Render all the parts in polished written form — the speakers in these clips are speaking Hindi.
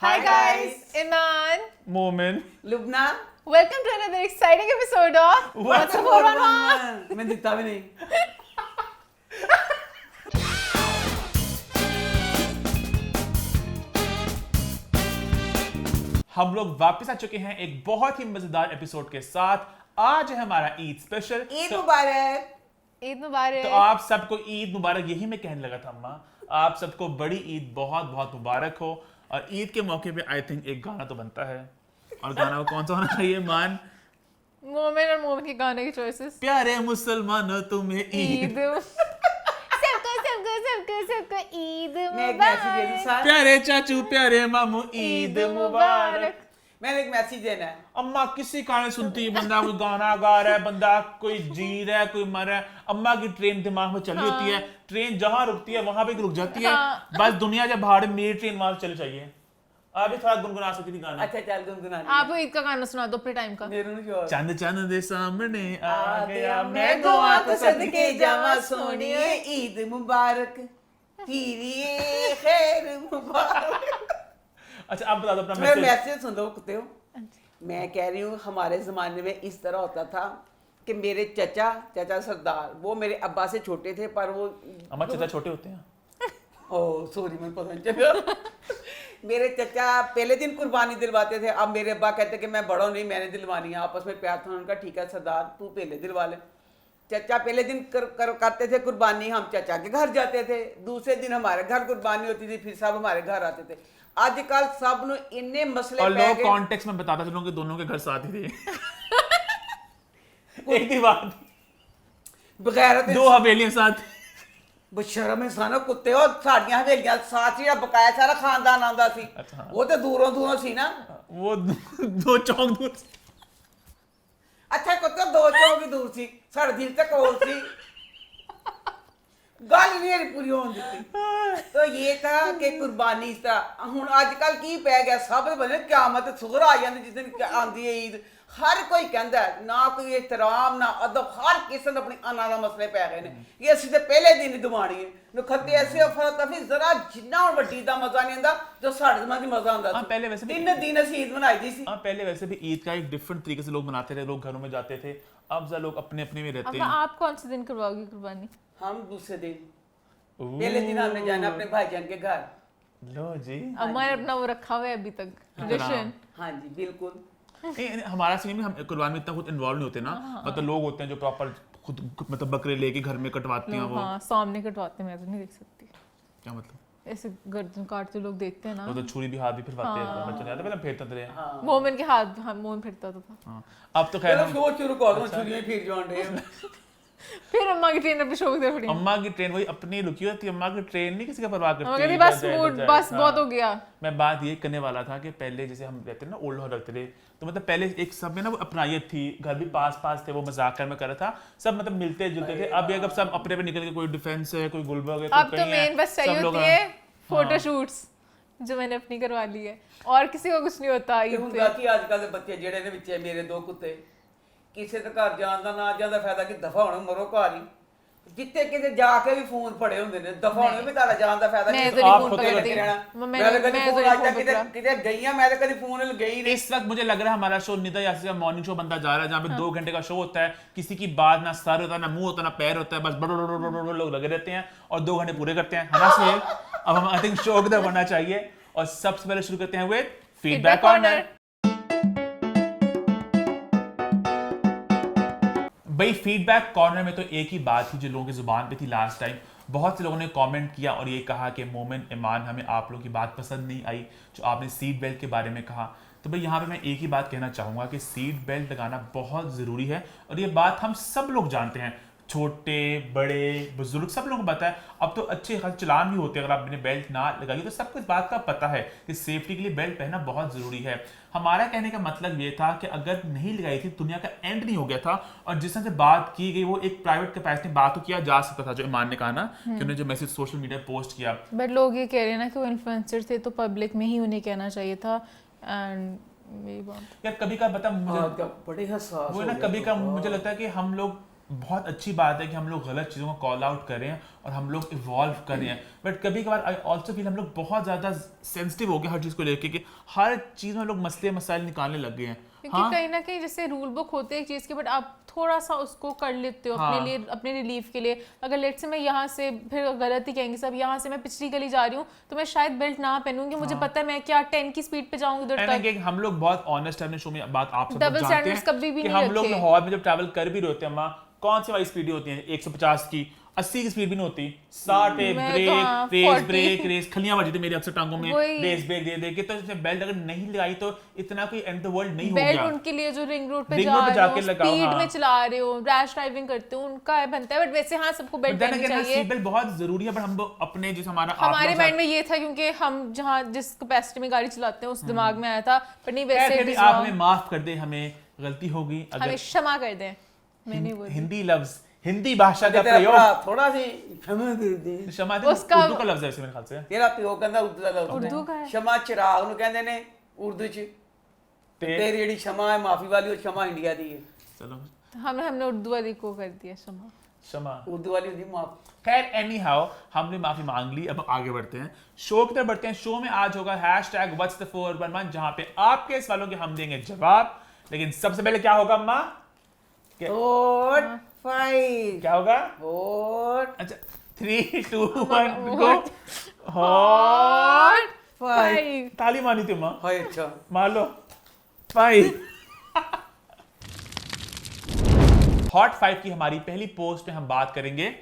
Hi guys, Iman, Moment. Lubna welcome to another exciting episode of What's a 411? मैं दिखता भी नहीं। हम लोग वापस आ चुके हैं एक बहुत ही मजेदार एपिसोड के साथ। आज है हमारा ईद स्पेशल। ईद मुबारक। ईद मुबारक। तो आप सबको ईद मुबारक, यही मैं कहने लगा था अम्मा। आप सबको बड़ी ईद बहुत बहुत मुबारक हो। और ईद के मौके पे आई थिंक एक गाना तो बनता है, और गाना कौन सा होना चाहिए मान? मोमेन और मोमेन के गाने की चॉइसेस। प्यारे मुसलमानों तुम्हें ईद। सबको सबको सबको सबको ईद मैं एक मैसेज दे दूं मुबारक। सर। प्यारे चाचू प्यारे मामू ईद मुबारक। मैंने एक मैसेज देना है। अम्मा किसी गाने सुनती है, बंदा कोई गाना गा रहा है, बंदा कोई जी रहा है, कोई मर रहा है, अम्मा की ट्रेन दिमाग में चली होती है। ट्रेन जहां रुकती है वहां पे रुक जाती है। बस दुनिया जब भाड़ मेरी ट्रेन वहां चली चाहिए। आप भी थोड़ा गुनगुना सकती थी गाना। अच्छा चल गुनगुना। आप ईद का गाना सुना दो अपने टाइम का। मेरे को क्यों चंद चंद दे सामने आ गया मैं दुआ तो सदके जावा सोनिए ईद मुबारक तेरी खैर मुबारक। अच्छा आप बता दो अपना मेरा मैसेज। मैसेज सुन लो कुत्ते हो। मैं कह रही हूँ हमारे ज़माने में इस तरह होता था कि मेरे चाचा सरदार वो मेरे अब्बा से छोटे थे, पर वो अम्मा चाचा छोटे होते हैं। ओह सॉरी मैं पता नहीं चला। मेरे चचा पहले दिन कुर्बानी दिलवाते थे। अब मेरे अब्बा कहते कि मैं बड़ा नहीं, मैंने दिलवानी है। आपस में प्यार था उनका। ठीक है सरदार तू पहले दिलवा ले। चचा पहले दिन करते थे कुर्बानी, हम चचा के घर जाते थे। दूसरे दिन हमारे घर कुर्बानी होती थी, फिर सब हमारे घर आते थे। आजकल सब नु इन्ने मसले और पै लोग गए। कॉन्टेक्स्ट में बताते थे लोगों के दोनों के घर साथ ही थे। एक दीवार, बगैर दो हवेलियां साथ। बशरम इंसानो कुत्ते हो। साड़ियां हवेलियां साथ ही बकाया सारा खानदान आंदा सी। अच्छा, हाँ। वो तो दूरों दूरों सी ना। वो दो चौक दूर। अच्छा कुत्ते दो चौक भी दूर सी, साढ़े दिल तक कोल सी। गल नहीं पूरी होने दी। तो ये था कि कुर्बानी इस तरह हुण अजकल की पै गया। सब बने क़यामत सुगर आ जाती जिस दिन आंदी है ईद। हर कोई कहता है ना कोई एहतराम ना अदब, हर किसी ने अपनी आना दा मसले पै गए ने कि असि ते पहले दिन ही दवानी है नखत्ते ऐसे अफरा तफरी जरा जिन्ना हुण वड्डी दा मजा नहीं आंदा जो साढ़े दिमाग दी मजा आंदा। हाँ, पहले वैसे भी- तीन दिन असी ईद मनाई दी सी। हाँ पहले वैसे भी ईद का एक डिफरेंट तरीके से लोग मनाते थे, लोग घरों में जाते थे। अब लोग अपने अपने में रहते अब हैं। आप कौन से दिन करवाओगी कुर्बानी? हम दूसरे दिन पहले दिन हमने जाना अपने भाईजान के घर। लो जी। अम्मा ने अपना वो रखा हुआ है अभी तक ट्रेडिशन। हाँ जी बिल्कुल। हमारा सीन में हम कुर्बानी में इतना खुद इन्वॉल्व नहीं होते ना। मतलब लोग होते हैं जो प्रॉपर खुद मतलब बकरे लेके घर में कटवाते हैं। वो हाँ सामने कटवाते हैं, मैं तो नहीं देख सकती। क्या मतलब? ऐसे गर्दन काटते लोग देखते हैं ना। वो तो छुरी भी हाथ भी फिरवाते हैं। बच्चों ने याद है पहले फेरते थे। मोमेन के हाथ, हाँ मोमेन फिरता तो था। हाँ अब तो खैर चलो हम- शो शुरू कर दो। छुरियां फिर जान रहे। फिर अम्मा की ट्रेन अपने शो की तरफ अम्मा की ट्रेन वही अपनी रुकी होती है। अम्मा की ट्रेन नहीं किसी का परवाह करती। मगर इधर बस जाए, इधर मूड जाए। बस हाँ। बहुत हो गया। मैं बात ये करने वाला था कि पहले जैसे हम रहते ना ओल्ड हाउस रहते थे, तो मतलब पहले एक सब में ना वो अपनायत थी, घर भी पास पास थे, वो मजाक कर रहा था, सब मतलब मिलते जुलते थे। अब ये अब सब अपने पे निकल के कोई डिफेंस है, कोई गुलबर्ग है, अब तो मेन बस चाहिए होती है फोटोशूट्स जो मैंने अपनी करवा ली है, और किसी को कुछ नहीं होता ਤੇ ईद ਹੁਣ पे। ਬਾਕੀ ਅੱਜ ਕੱਲ ਦੇ ਬੱਚੇ ਜਿਹੜੇ ਨੇ ਵਿੱਚ ਮੇਰੇ ਦੋ ਕੁੱਤੇ ਕਿਸੇ ਦੇ ਘਰ ਜਾਣ ਦਾ ਨਾ ਜਾਂਦਾ ਫਾਇਦਾ ਕਿ ਦਫਾ ਹੋਣ ਮਰੋ ਘਰ ਹੀ। ਜਿੱਥੇ ਕਿਤੇ ਜਾ ਕੇ ਵੀ ਫੋਨ ਫੜੇ ਹੁੰਦੇ ਨੇ ਦਫਾ ਹੋਣ ਵੀ ਤੁਹਾਡਾ ਜਾਣ ਦਾ ਫਾਇਦਾ मैं ਕੀ। तो नहीं आप फोन खुद पकड़ती करते मैं ਮੈਂ ਤਾਂ ਕਦੀ मैं तो ਫੋਨ नहीं ਅੱਜ तक फोन पकड़ा। किते गई हैं, मैं तो कभी फोन गई नहीं। इस वक्त मुझे लग रहा है हमारा शो निदा यासिर का मॉर्निंग शो बनता जा रहा है, जहाँ पे 2 घंटे का शो होता है। किसी की बात ना सर होता, ना मुंह होता, ना पैर होता है, बस बड़ो लोग लगे रहते हैं और 2 घंटे पूरे करते हैं। हंस रहे हैं। अब हम आई थिंक शो की तरफ बढ़ना चाहिए, और सबसे पहले शुरू करते हैं विद फीडबैक कॉर्नर। भाई फीडबैक कॉर्नर में तो एक ही बात थी जो लोगों की जुबान पे थी लास्ट टाइम। बहुत से लोगों ने कमेंट किया और ये कहा कि मोमिन ईमान हमें आप लोगों की बात पसंद नहीं आई जो आपने सीट बेल्ट के बारे में कहा। तो भाई यहाँ पे मैं एक ही बात कहना चाहूँगा कि सीट बेल्ट लगाना बहुत ज़रूरी है, और ये बात हम सब लोग जानते हैं, छोटे बड़े बुजुर्ग सब लोगों को पता है। अब तो अच्छे खास चलान भी होते हैं, अगर आपने बेल्ट ना लगाई तो सबको इस बात का पता है कि सेफ्टी के लिए बेल्ट पहनना बहुत ज़रूरी है। हमारा कहने का मतलब ये था कि अगर नहीं लगाई थी दुनिया का एंड नहीं हो गया था, और जिस तरह से बात की गई वो एक प्राइवेट कैपेसिटी बात तो किया जा सकता था, जो ईमान ने कहा ना कि उन्होंने जो मैसेज सोशल मीडिया पोस्ट किया। बट लोग ये कह रहे हैं ना कि वो इन्फ्लुएंसर थे तो पब्लिक में ही उन्हें कहना चाहिए था। एंड यार कभी का बता मुझे बड़े हसास वो है ना, कभी का मुझे लगता है कि हम लोग बहुत अच्छी बात है कि हम लोग गलत चीज़ों को कॉल आउट कर रहे हैं और हम लोग इवॉल्व कर रहे हैं, बट कभी कभार आई ऑल्सो फील हम लोग बहुत ज़्यादा सेंसिटिव हो गए हर चीज़ को लेके कि हर चीज़ में हम लोग मसले मसाइल निकालने लग गए हैं। क्योंकि कहीं ना कहीं जैसे रूल बुक होते हैं एक चीज़ के, बट आप थोड़ा सा उसको कर लेते हो अपने लिए, अपने रिलीफ के लिए। अगर लेट से मैं यहाँ से, फिर गलत ही कहेंगे सब, यहाँ से मैं पिछली गली जा रही हूँ तो मैं शायद बेल्ट ना पहनूंगी, मुझे पता है मैं क्या 10 की स्पीड पे जाऊंगी उधर तक। हम लोग बहुत ऑनेस्ट है अपने शो में, बात आप सब डबल जानते स्टैंडर्ड्स हैं कभी भी कि नहीं हम लोग रखे। लाहौर में जब ट्रैवल कर भी रहे होते हैं अम्मा, कौन सी वाली स्पीड होती है 150 की, 80 की स्पीड भी नहीं होती, 60 पे मैं तो ब्रेक हाँ, रेस 40 ब्रेक रेस खलियां बजी थी मेरी अक्सर टांगों में, वही। रेस ब्रेक दे दे के। तो इसमें बेल्ट अगर नहीं लगाई तो इतना कोई एंड द वर्ल्ड नहीं हो बेल्ट गया। उनके लिए जो रिंग रोड पे रिंग जा रोड पे रहे हो, जाके लगाओ, स्पीड हाँ। में चला रहे हो, रैश ड्राइविंग करते हो, उनका बनता है। बट वैसे हाँ, सबको बेल्ट देन पहननी अगेन चाहिए। सीट बेल्ट बहुत जरूरी है, पर हम लोग अपने जो हमारा आप हमारे लोग माइंड में ये था क्योंकि हम जहाँ जिस कैपेसिटी में गाड़ी चलाते हैं उस दिमाग में आया था, पर नहीं खैर, वैसे फिर भी it is आप wrong। हमें माफ कर दे, हमें गलती होगी। हमें अगर क्षमा कर दें। मैंने बोली हिंदी लफ्ज, हिंदी भाषा का तेरा प्रयोग, भरा थोड़ा सी क्षमा कर दे। क्षमा दे, उसका- उर्दू का लफ्ज है वैसे मेरे ख्याल से। तेरा प्यो कहंदा उर्दू ਦਾ ਲਫ਼ਜ਼ उर्दू का है। क्षमा चिराग ਨੂੰ ਕਹਿੰਦੇ ਨੇ ਉਰਦੂ ਚ, ਤੇ ਤੇਰੀ ਜਿਹੜੀ क्षमा है माफी वाली, और क्षमा इंडिया दी है, चलो हमने उर्दू वाली को कर दिया क्षमा। क्षमा। उर्दू वाली होती माफ। खैर एनी हाउ, हमने माफी मांग ली, अब आगे बढ़ते हैं, शो की तरफ बढ़ते हैं। शो में आज होगा #What'sThe411, जहां पे आपके सवालों के हम देंगे जवाब। लेकिन सबसे पहले क्या होगा अम्मा? और फाइव क्या होगा? और अच्छा 3 2 1 गो। हॉट फाइव ताली मानी थी अम्मा, हाय अच्छा मान लो 5। हॉट 5 की हमारी पहली पोस्ट में हम बात करेंगे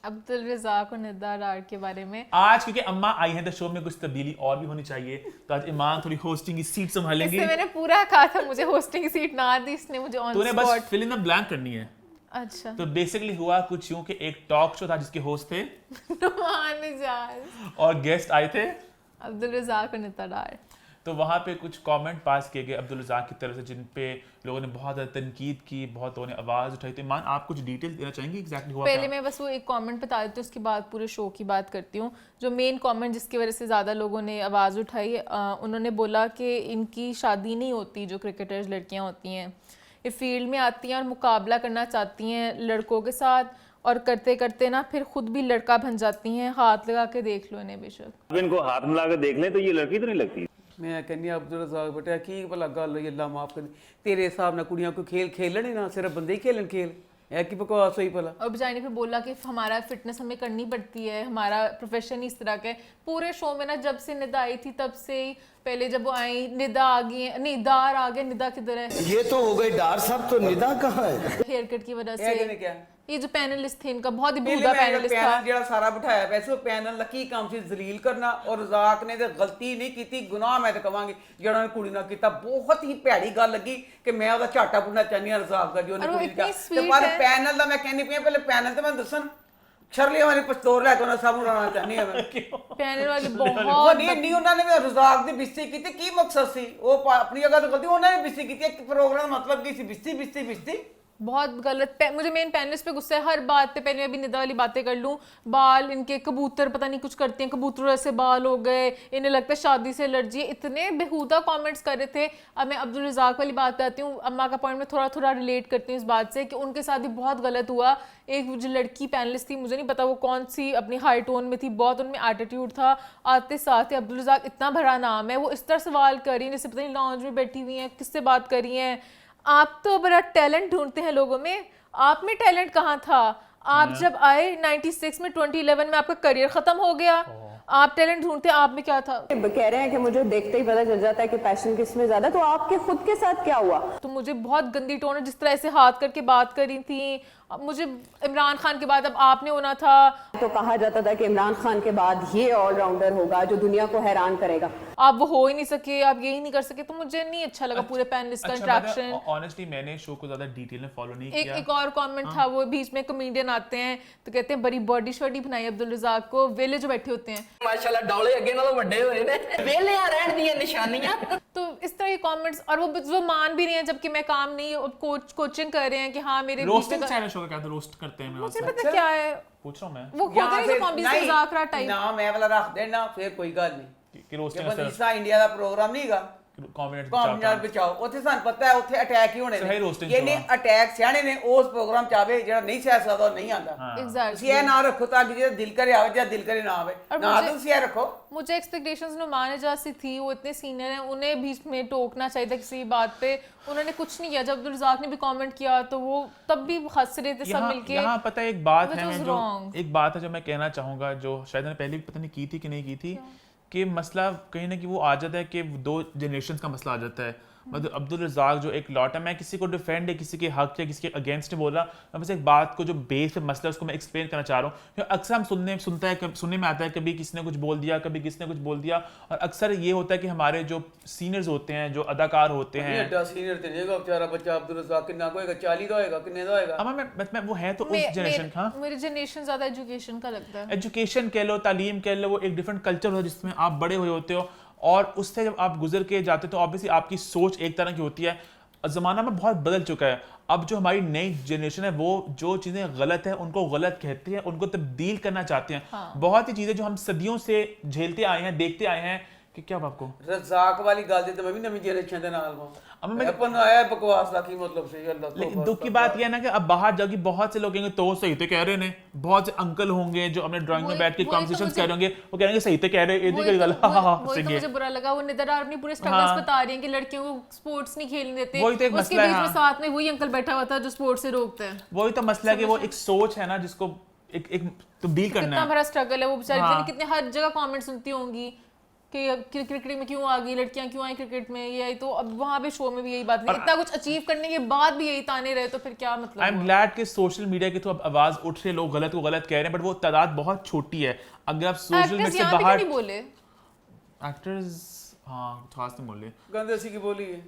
अब्दुल रज़ाक और निदा डार के बारे में। आज, क्योंकि अम्मा आई है तो शो में कुछ तब्दीली और भी होनी चाहिए, तो आज ईमान थोड़ी होस्टिंग की सीट संभालेंगी। इससे मैंने पूरा कहा था मुझे होस्टिंग की सीट ना दी, इसने मुझे ऑन तूने बस spot. Fill in the blank करनी है। अच्छा तो बेसिकली हुआ कुछ यूं कि एक टॉक शो था जिसके होस्ट थे नुमान इजाज और गेस्ट आए थे, अब्दुल रज़ाक और निदा डार। तो वहाँ पे कुछ कमेंट पास किए गए अब्दुल रज़ाक की तरफ से, जिन पे लोगों ने बहुत ज़्यादा तनकीद की, बहुत लोगों ने आवाज़ उठाई। तो ईमान आप कुछ डिटेल देना चाहेंगे एग्जैक्टली हुआ पहले क्या? मैं बस वो एक कमेंट बता देती हूँ, उसके बाद पूरे शो की बात करती हूँ। जो मेन कमेंट जिसकी वजह से ज़्यादा लोगों ने आवाज़ उठाई, उन्होंने बोला कि इनकी शादी नहीं होती, जो क्रिकेटर्स लड़कियाँ होती हैं ये फील्ड में आती हैं और मुकाबला करना चाहती हैं लड़कों के साथ, और करते करते ना फिर खुद भी लड़का बन जाती हैं। हाथ लगा के देख लो इन्हें बेशक। अब इनको हाथ मिला के देख लें तो ये लड़की तो नहीं लगती। मैं कहनी अब्दुल रज़ाक बेटा की भला गल होई, अल्लाह माफ कर, तेरे हिसाब नाल कुड़ियां को खेल खेलन ही ना, सिर्फ बंदे ही खेलन खेल है की बकवास हुई भला। और बेचारी ने फिर बोला कि हमारा फिटनेस हमें करनी पड़ती है, हमारा प्रोफेशन इस तरह का है। पूरे शो में ना जब से निदा आई थी तब से ही, पहले जब वो आई निदा आ गई है, नहीं दार आ गए, निदा किधर है? ये तो हो गई डार साहब, तो निदा कहाँ है? हेयर कट की वजह ਇਹ ਕਿਹਨੇ से। ਕਿਹਾ? ये जो पैनलिस्ट थे इनका बहुत ही ਪਹਿਲੇ बूढ़ा ਮੈਂ पैनलिस्ट था। पैनल ਜਿਹੜਾ ਸਾਰਾ ਬਿਠਾਇਆ ਪਿਆ ਸੀ, ਉਹ ਪੈਨਲ ਦਾ ਕੀ ਕੰਮ ਸੀ? ਜ਼ਲੀਲ ਕਰਨਾ। ਔਰ ਰਜ਼ਾਕ ਨੇ ਤੇ ਗਲਤੀ ਨਹੀਂ ਕੀਤੀ, ਗੁਨਾਹ ਮੈਂ ਤਾਂ ਕਵਾਂਗੀ ਜਿਹੜਾ ਉਹਨੇ ਕੁੜੀ ਨਾਲ ਕੀਤਾ, ਬਹੁਤ ਹੀ ਭੈੜੀ ਗੱਲ ਲੱਗੀ ਕਿ ਮੈਂ ਉਹਦਾ ਝਾਟਾ ਪੁੱਟਣਾ ਚਾਹੁੰਦੀ ਹਾਂ ਰਜ਼ਾਕ ਦਾ, ਜੋ ਉਹਨੇ ਔਰ ਉਹ ਕੁੜੀ ਇਤਨੀ ਦਾ। ਤੇ sweet ਪਰ ਹੈ। ਪੈਨਲ ਦਾ ਮੈਂ ਕਹਿੰਦੀ ਪਈ ਹਾਂ, ਪਹਿਲੇ ਪੈਨਲ ਤੇ ਮੈਂ ਦੱਸਣ ਸ਼ਰਲੀ ਵਾਲੀ ਪਸਤੌਰ ਲੈ ਕੇ ਉਹਨਾਂ ਸਭ ਨੂੰ ਉਡਾਉਣਾ ਚਾਹੁੰਦੀ ਹਾਂ ਮੈਂ। पैनल वाले ਉਹ बहुत ਨਹੀਂ ਉਹਨਾਂ ਨੇ ਵੀ ਰਜ਼ਾਕ ਦੀ ਬਿਸਤੀ ਕੀਤੀ, ਕੀ ਮਕਸਦ ਸੀ? ਉਹ ਆਪਣੀ ਜਗ੍ਹਾ ਤੇ ਗਲਤੀ, ਉਹਨਾਂ ਨੇ ਬਿਸਤੀ ਕੀਤੀ। ਇੱਕ ਪ੍ਰੋਗਰਾਮ ਦਾ ਮਤਲਬ ਕੀ ਸੀ? ਬਿਸਤੀ बिस्ती बिस्ती। बहुत गलत। मुझे मेन पैनलिस्ट पे गुस्सा है हर बात पे। पहले मैं अभी निदा वाली बातें कर लूँ, बाल इनके कबूतर पता नहीं कुछ करते हैं, कबूतरों ऐसे बाल हो गए, इन्हें लगता है शादी से एलर्जी है, इतने बेहुदा कमेंट्स कर रहे थे। अब मैं अब्दुल रज़ाक वाली बात करती हूँ, अम्मा का पॉइंट में थोड़ा थोड़ा रिलेट करती हूँ इस बात से कि उनके साथ भी बहुत गलत हुआ। एक जो लड़की पैनलिस्ट थी, मुझे नहीं पता वो कौन सी, अपनी हाई टोन में थी, बहुत उनमें एटीट्यूड था। आते साथ ही अब्दुल रज़ाक इतना भरा नाम है, वो इस तरह सवाल कर रही हैं जैसे पता नहीं लॉन्ज में बैठी हुई हैं, किससे बात कर रही हैं। आप तो बड़ा टैलेंट ढूंढते हैं लोगों में, आप में टैलेंट कहाँ था? आप जब आए 96 में, 2011 में आपका करियर खत्म हो गया, आप टैलेंट ढूंढते, आप में क्या था? कह रहे हैं कि मुझे देखते ही पता चल जाता है कि पैशन किस में ज्यादा, तो आपके खुद के साथ क्या हुआ? तो मुझे बहुत गंदी टोन है, जिस तरह ऐसे हाथ करके बात कर रही थी। अब मुझे इमरान खान के बाद अब आपने होना था। तो कहा जाता था कि इमरान खान के बाद ये ऑलराउंडर होगा जो दुनिया को हैरान करेगा। आप वो हो ही नहीं सके, आप यही नहीं कर सके, तो मुझे नहीं अच्छा लगा पूरे पैनलिस्ट का इंटरेक्शन। ऑनेस्टली मैंने शो को ज्यादा डिटेल में फॉलो नहीं किया। एक और कमेंट था, वो बीच में कॉमेडियन आते हैं तो कहते हैं बड़ी बॉडी शॉडी बनाई अब्दुल रज़ाक को, वेले जो बैठे होते हैं माशाल्लाह डोले अगे नालों बड़े हुए ने, वेले रहन दी निशानियां। तो इस तरह के कमेंट्स, और वो मान भी नहीं है जबकि मैं काम नहीं, कोचिंग कर रहे हैं कि हाँ मेरे रोस्टिंग चैनल शो का क्या था, रोस्ट करते हैं मैं मुझे आपसे पता क्या है, पूछ रहा हूं मैं वो खुद ही जो कॉम्बिनेशन मजाक रहा टाइप। ना मैं वाला रख देना, फिर कोई गल नहीं कि रोस्टिंग कि बंदीसा इंडिया का प्रोग्राम नहीं गा। कमेंट ਕਾਮਯਾਬ ਬਚਾਓ ਉੱਥੇ ਸਾਨੂੰ ਪਤਾ ਹੈ ਉੱਥੇ ਅਟੈਕ ਹੀ ਹੋਣੇ ਸਹੀ roasting ਨੇ ਇਹਨੇ show ਆ। ਅਟੈਕ ਸਿਆਣੇ ਨੇ ਉਸ ਪ੍ਰੋਗਰਾਮ ਚ ਆਵੇ ਜਿਹੜਾ ਨਹੀਂ ਸਹਿ ਸਕਦਾ ਉਹ ਨਹੀਂ ਆਂਦਾ ਤੁਸੀਂ एग्जैक्टली ਇਹ ਨਾ ਰੱਖੋ ਤਾਂ ਕਿ ਜਿਹੜਾ ਦਿਲ ਕਰੇ ਆਵੇ ਜਾਂ ਦਿਲ ਕਰੇ ना आवे और ना मुझे- ਤੁਸੀਂ ਇਹ ਰੱਖੋ मुझे एक्सपेक्टेशंस नुमान एजाज से थी, वो इतने सीनियर हैं, उन्हें बीच में टोकना चाहिए था किसी बात पे, उन्होंने कुछ नहीं किया। जब अब्दुल रज़ाक ने भी कमेंट किया तो वो तब भी हंस रहे थे सब मिलके। यहाँ पता है एक बात Which है was मैं जो wrong. एक बात है जो मैं कहना चाहूंगा, जो शायद मैंने पहले भी पता नहीं की थी कि नहीं की थी, कि मसला कहीं ना कहीं वो आ जाता है कि दो जनरेशन का मसला आ जाता है। मतलब अब्दुल रज़ाक जो एक लॉट है, मैं किसी को डिफेंड या किसी के हक या किसी के अगेंस्ट नहीं बोल रहा, मैं बस एक बात को जो बेस पे मसला है उसको मैं एक्सप्लेन करना चाह रहा हूँ। क्योंकि अक्सर हम सुनने में आता है कभी किसी ने कुछ बोल दिया, कभी किसी ने कुछ बोल दिया, और अक्सर ये होता है कि हमारे जो सीनियर्स होते हैं, जो अदाकार होते हैं, एडा सीनियर ते नहीं होगा बेचारा बच्चा अब्दुल रज़ाक कितना को होएगा 40 का होएगा कितने का होएगा अब मैं वो है तो उस जनरेशन का। मेरी जनरेशन ज्यादा एजुकेशन का लगता है। एजुकेशन कह लो, तालीम कह लो, वो एक डिफरेंट कल्चर होता है जिसमें आप बड़े हुए होते हो, और उससे जब आप गुजर के जाते हो तो ऑब्वियसली आपकी सोच एक तरह की होती है। ज़माना में बहुत बदल चुका है। अब जो हमारी नई जनरेशन है वो जो चीज़ें गलत है उनको गलत कहते हैं, उनको तब्दील करना चाहते हैं। बहुत ही चीज़ें जो हम सदियों से झेलते आए हैं, देखते आए हैं कि क्या आपको रज़ाक वाली गल ते मैं भी नवी जनरेशन दे नाल हां। अब मैं अपन आया बकवास दा की मतलब से अल्लाह तो लेकिन दुख की बात यह है ना कि अब बाहर जाके बहुत से लोग कहेंगे तो सही तो कह रहे हैं, बहुत से अंकल होंगे जो अपने ड्राइंग में बैठ के कॉन्वर्सेशंस कर रहे होंगे, वो कहेंगे सही तो कह रहे हैं, ये नहीं गल वही तो मुझे बुरा लगा, वो निदार अपनी पूरे स्ट्रगल्स बता रही हैं कि लड़कियों को स्पोर्ट्स नहीं खेलने देते, वही तो एक उसके मसला है, बीच में हाँ। साथ में वही अंकल बैठा हुआ था जो स्पोर्ट्स से रोकता है। वही तो मसला है कि वो एक सोच है ना जिसको एक तब्दील करना कितना है। बड़ा स्ट्रगल है वो बेचारी, हाँ। कितने हर जगह कमेंट सुनती होंगी कि अब क्रिकेट में क्यों आ गई लड़कियां, क्यों आई क्रिकेट में, ये आई। तो अब वहां पे शो में भी यही बात नहीं, इतना कुछ अचीव करने के बाद भी यही ताने रहे तो फिर क्या मतलब आई एम हुआ? ग्लैड कि सोशल मीडिया के थ्रू अब आवाज उठ रही है, लोग गलत को गलत कह रहे हैं, बट वो तादाद बहुत छोटी है। अगर आप सोशल मीडिया एक्टर्स से यहाँ पे क्यों बाहर नहीं बोले? एक्टर्स हाँ खास नहीं बोले, गंदे सी की बोली है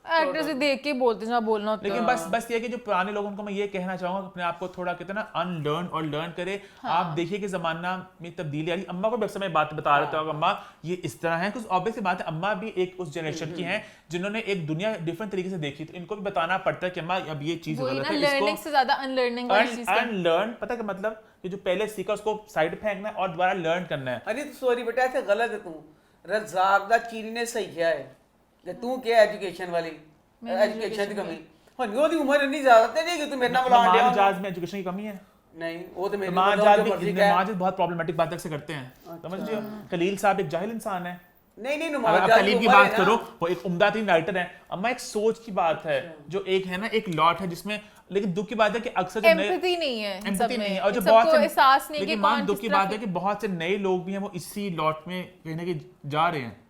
एक्टर्स ही देख के बोलते जहाँ बोलना होता लेकिन है। बस ये कि जो पुराने लोगों को मैं ये कहना चाहूंगा अपने आप को थोड़ा कहते हैं ना अनलर्न और लर्न करे। आप देखिए कि जमाना में तब्दीली आ रही। अम्मा को भी अक्सर मैं बात बता रहा था, अम्मा ये इस तरह है, कुछ ऑब्वियस बात है, अम्मा भी एक उस जनरेशन की हैं जिन्होंने एक दुनिया डिफरेंट तरीके से देखी, तो इनको भी बताना पड़ता है कि अम्मा अब ये चीज वही गलत ना, है, लर्निंग से ज्यादा अनलर्निंग वाली चीज का। अनलर्न पता है मतलब कि जो पहले सीखा उसको साइड फेंकना है और दोबारा लर्न करना है। अरे तो सॉरी बेटा ऐसे गलत है तू रज़ाक दा चीनी ने सही किया है कि तू क्या एजुकेशन वाली एजुकेशन की कमी हनी ओदी उम्र इतनी ज्यादा ते नहीं कि तू मेरे नाल बुलान मान दिया जहाज में एजुकेशन की कमी है। नहीं वो तो मेरी मान मतलब जहाज जो भी मर्जी इतने का है। माजिद बहुत प्रॉब्लमेटिक बातें से करते हैं, समझ रहे हो। खलील साहब एक जाहिल इंसान है। नहीं नहीं अगर नुमान आप जात खलील की उम्र है बात ना। करो, वो एक उम्दा तीन राइटर है। अम्मा एक सोच की बात है, जो एक है ना एक लॉट है जिसमें, लेकिन दुख की बात है कि अक्सर जो नए एम्पैथी नहीं है इन सब एम्पैथी में, नहीं है, और जो इन बहुत सबको से एहसास नहीं है कि लेकिन मां कौन दुख किस की तरह बात है कि बहुत से नए लोग भी हैं वो इसी लॉट में कहीं ना कहीं जा रहे हैं।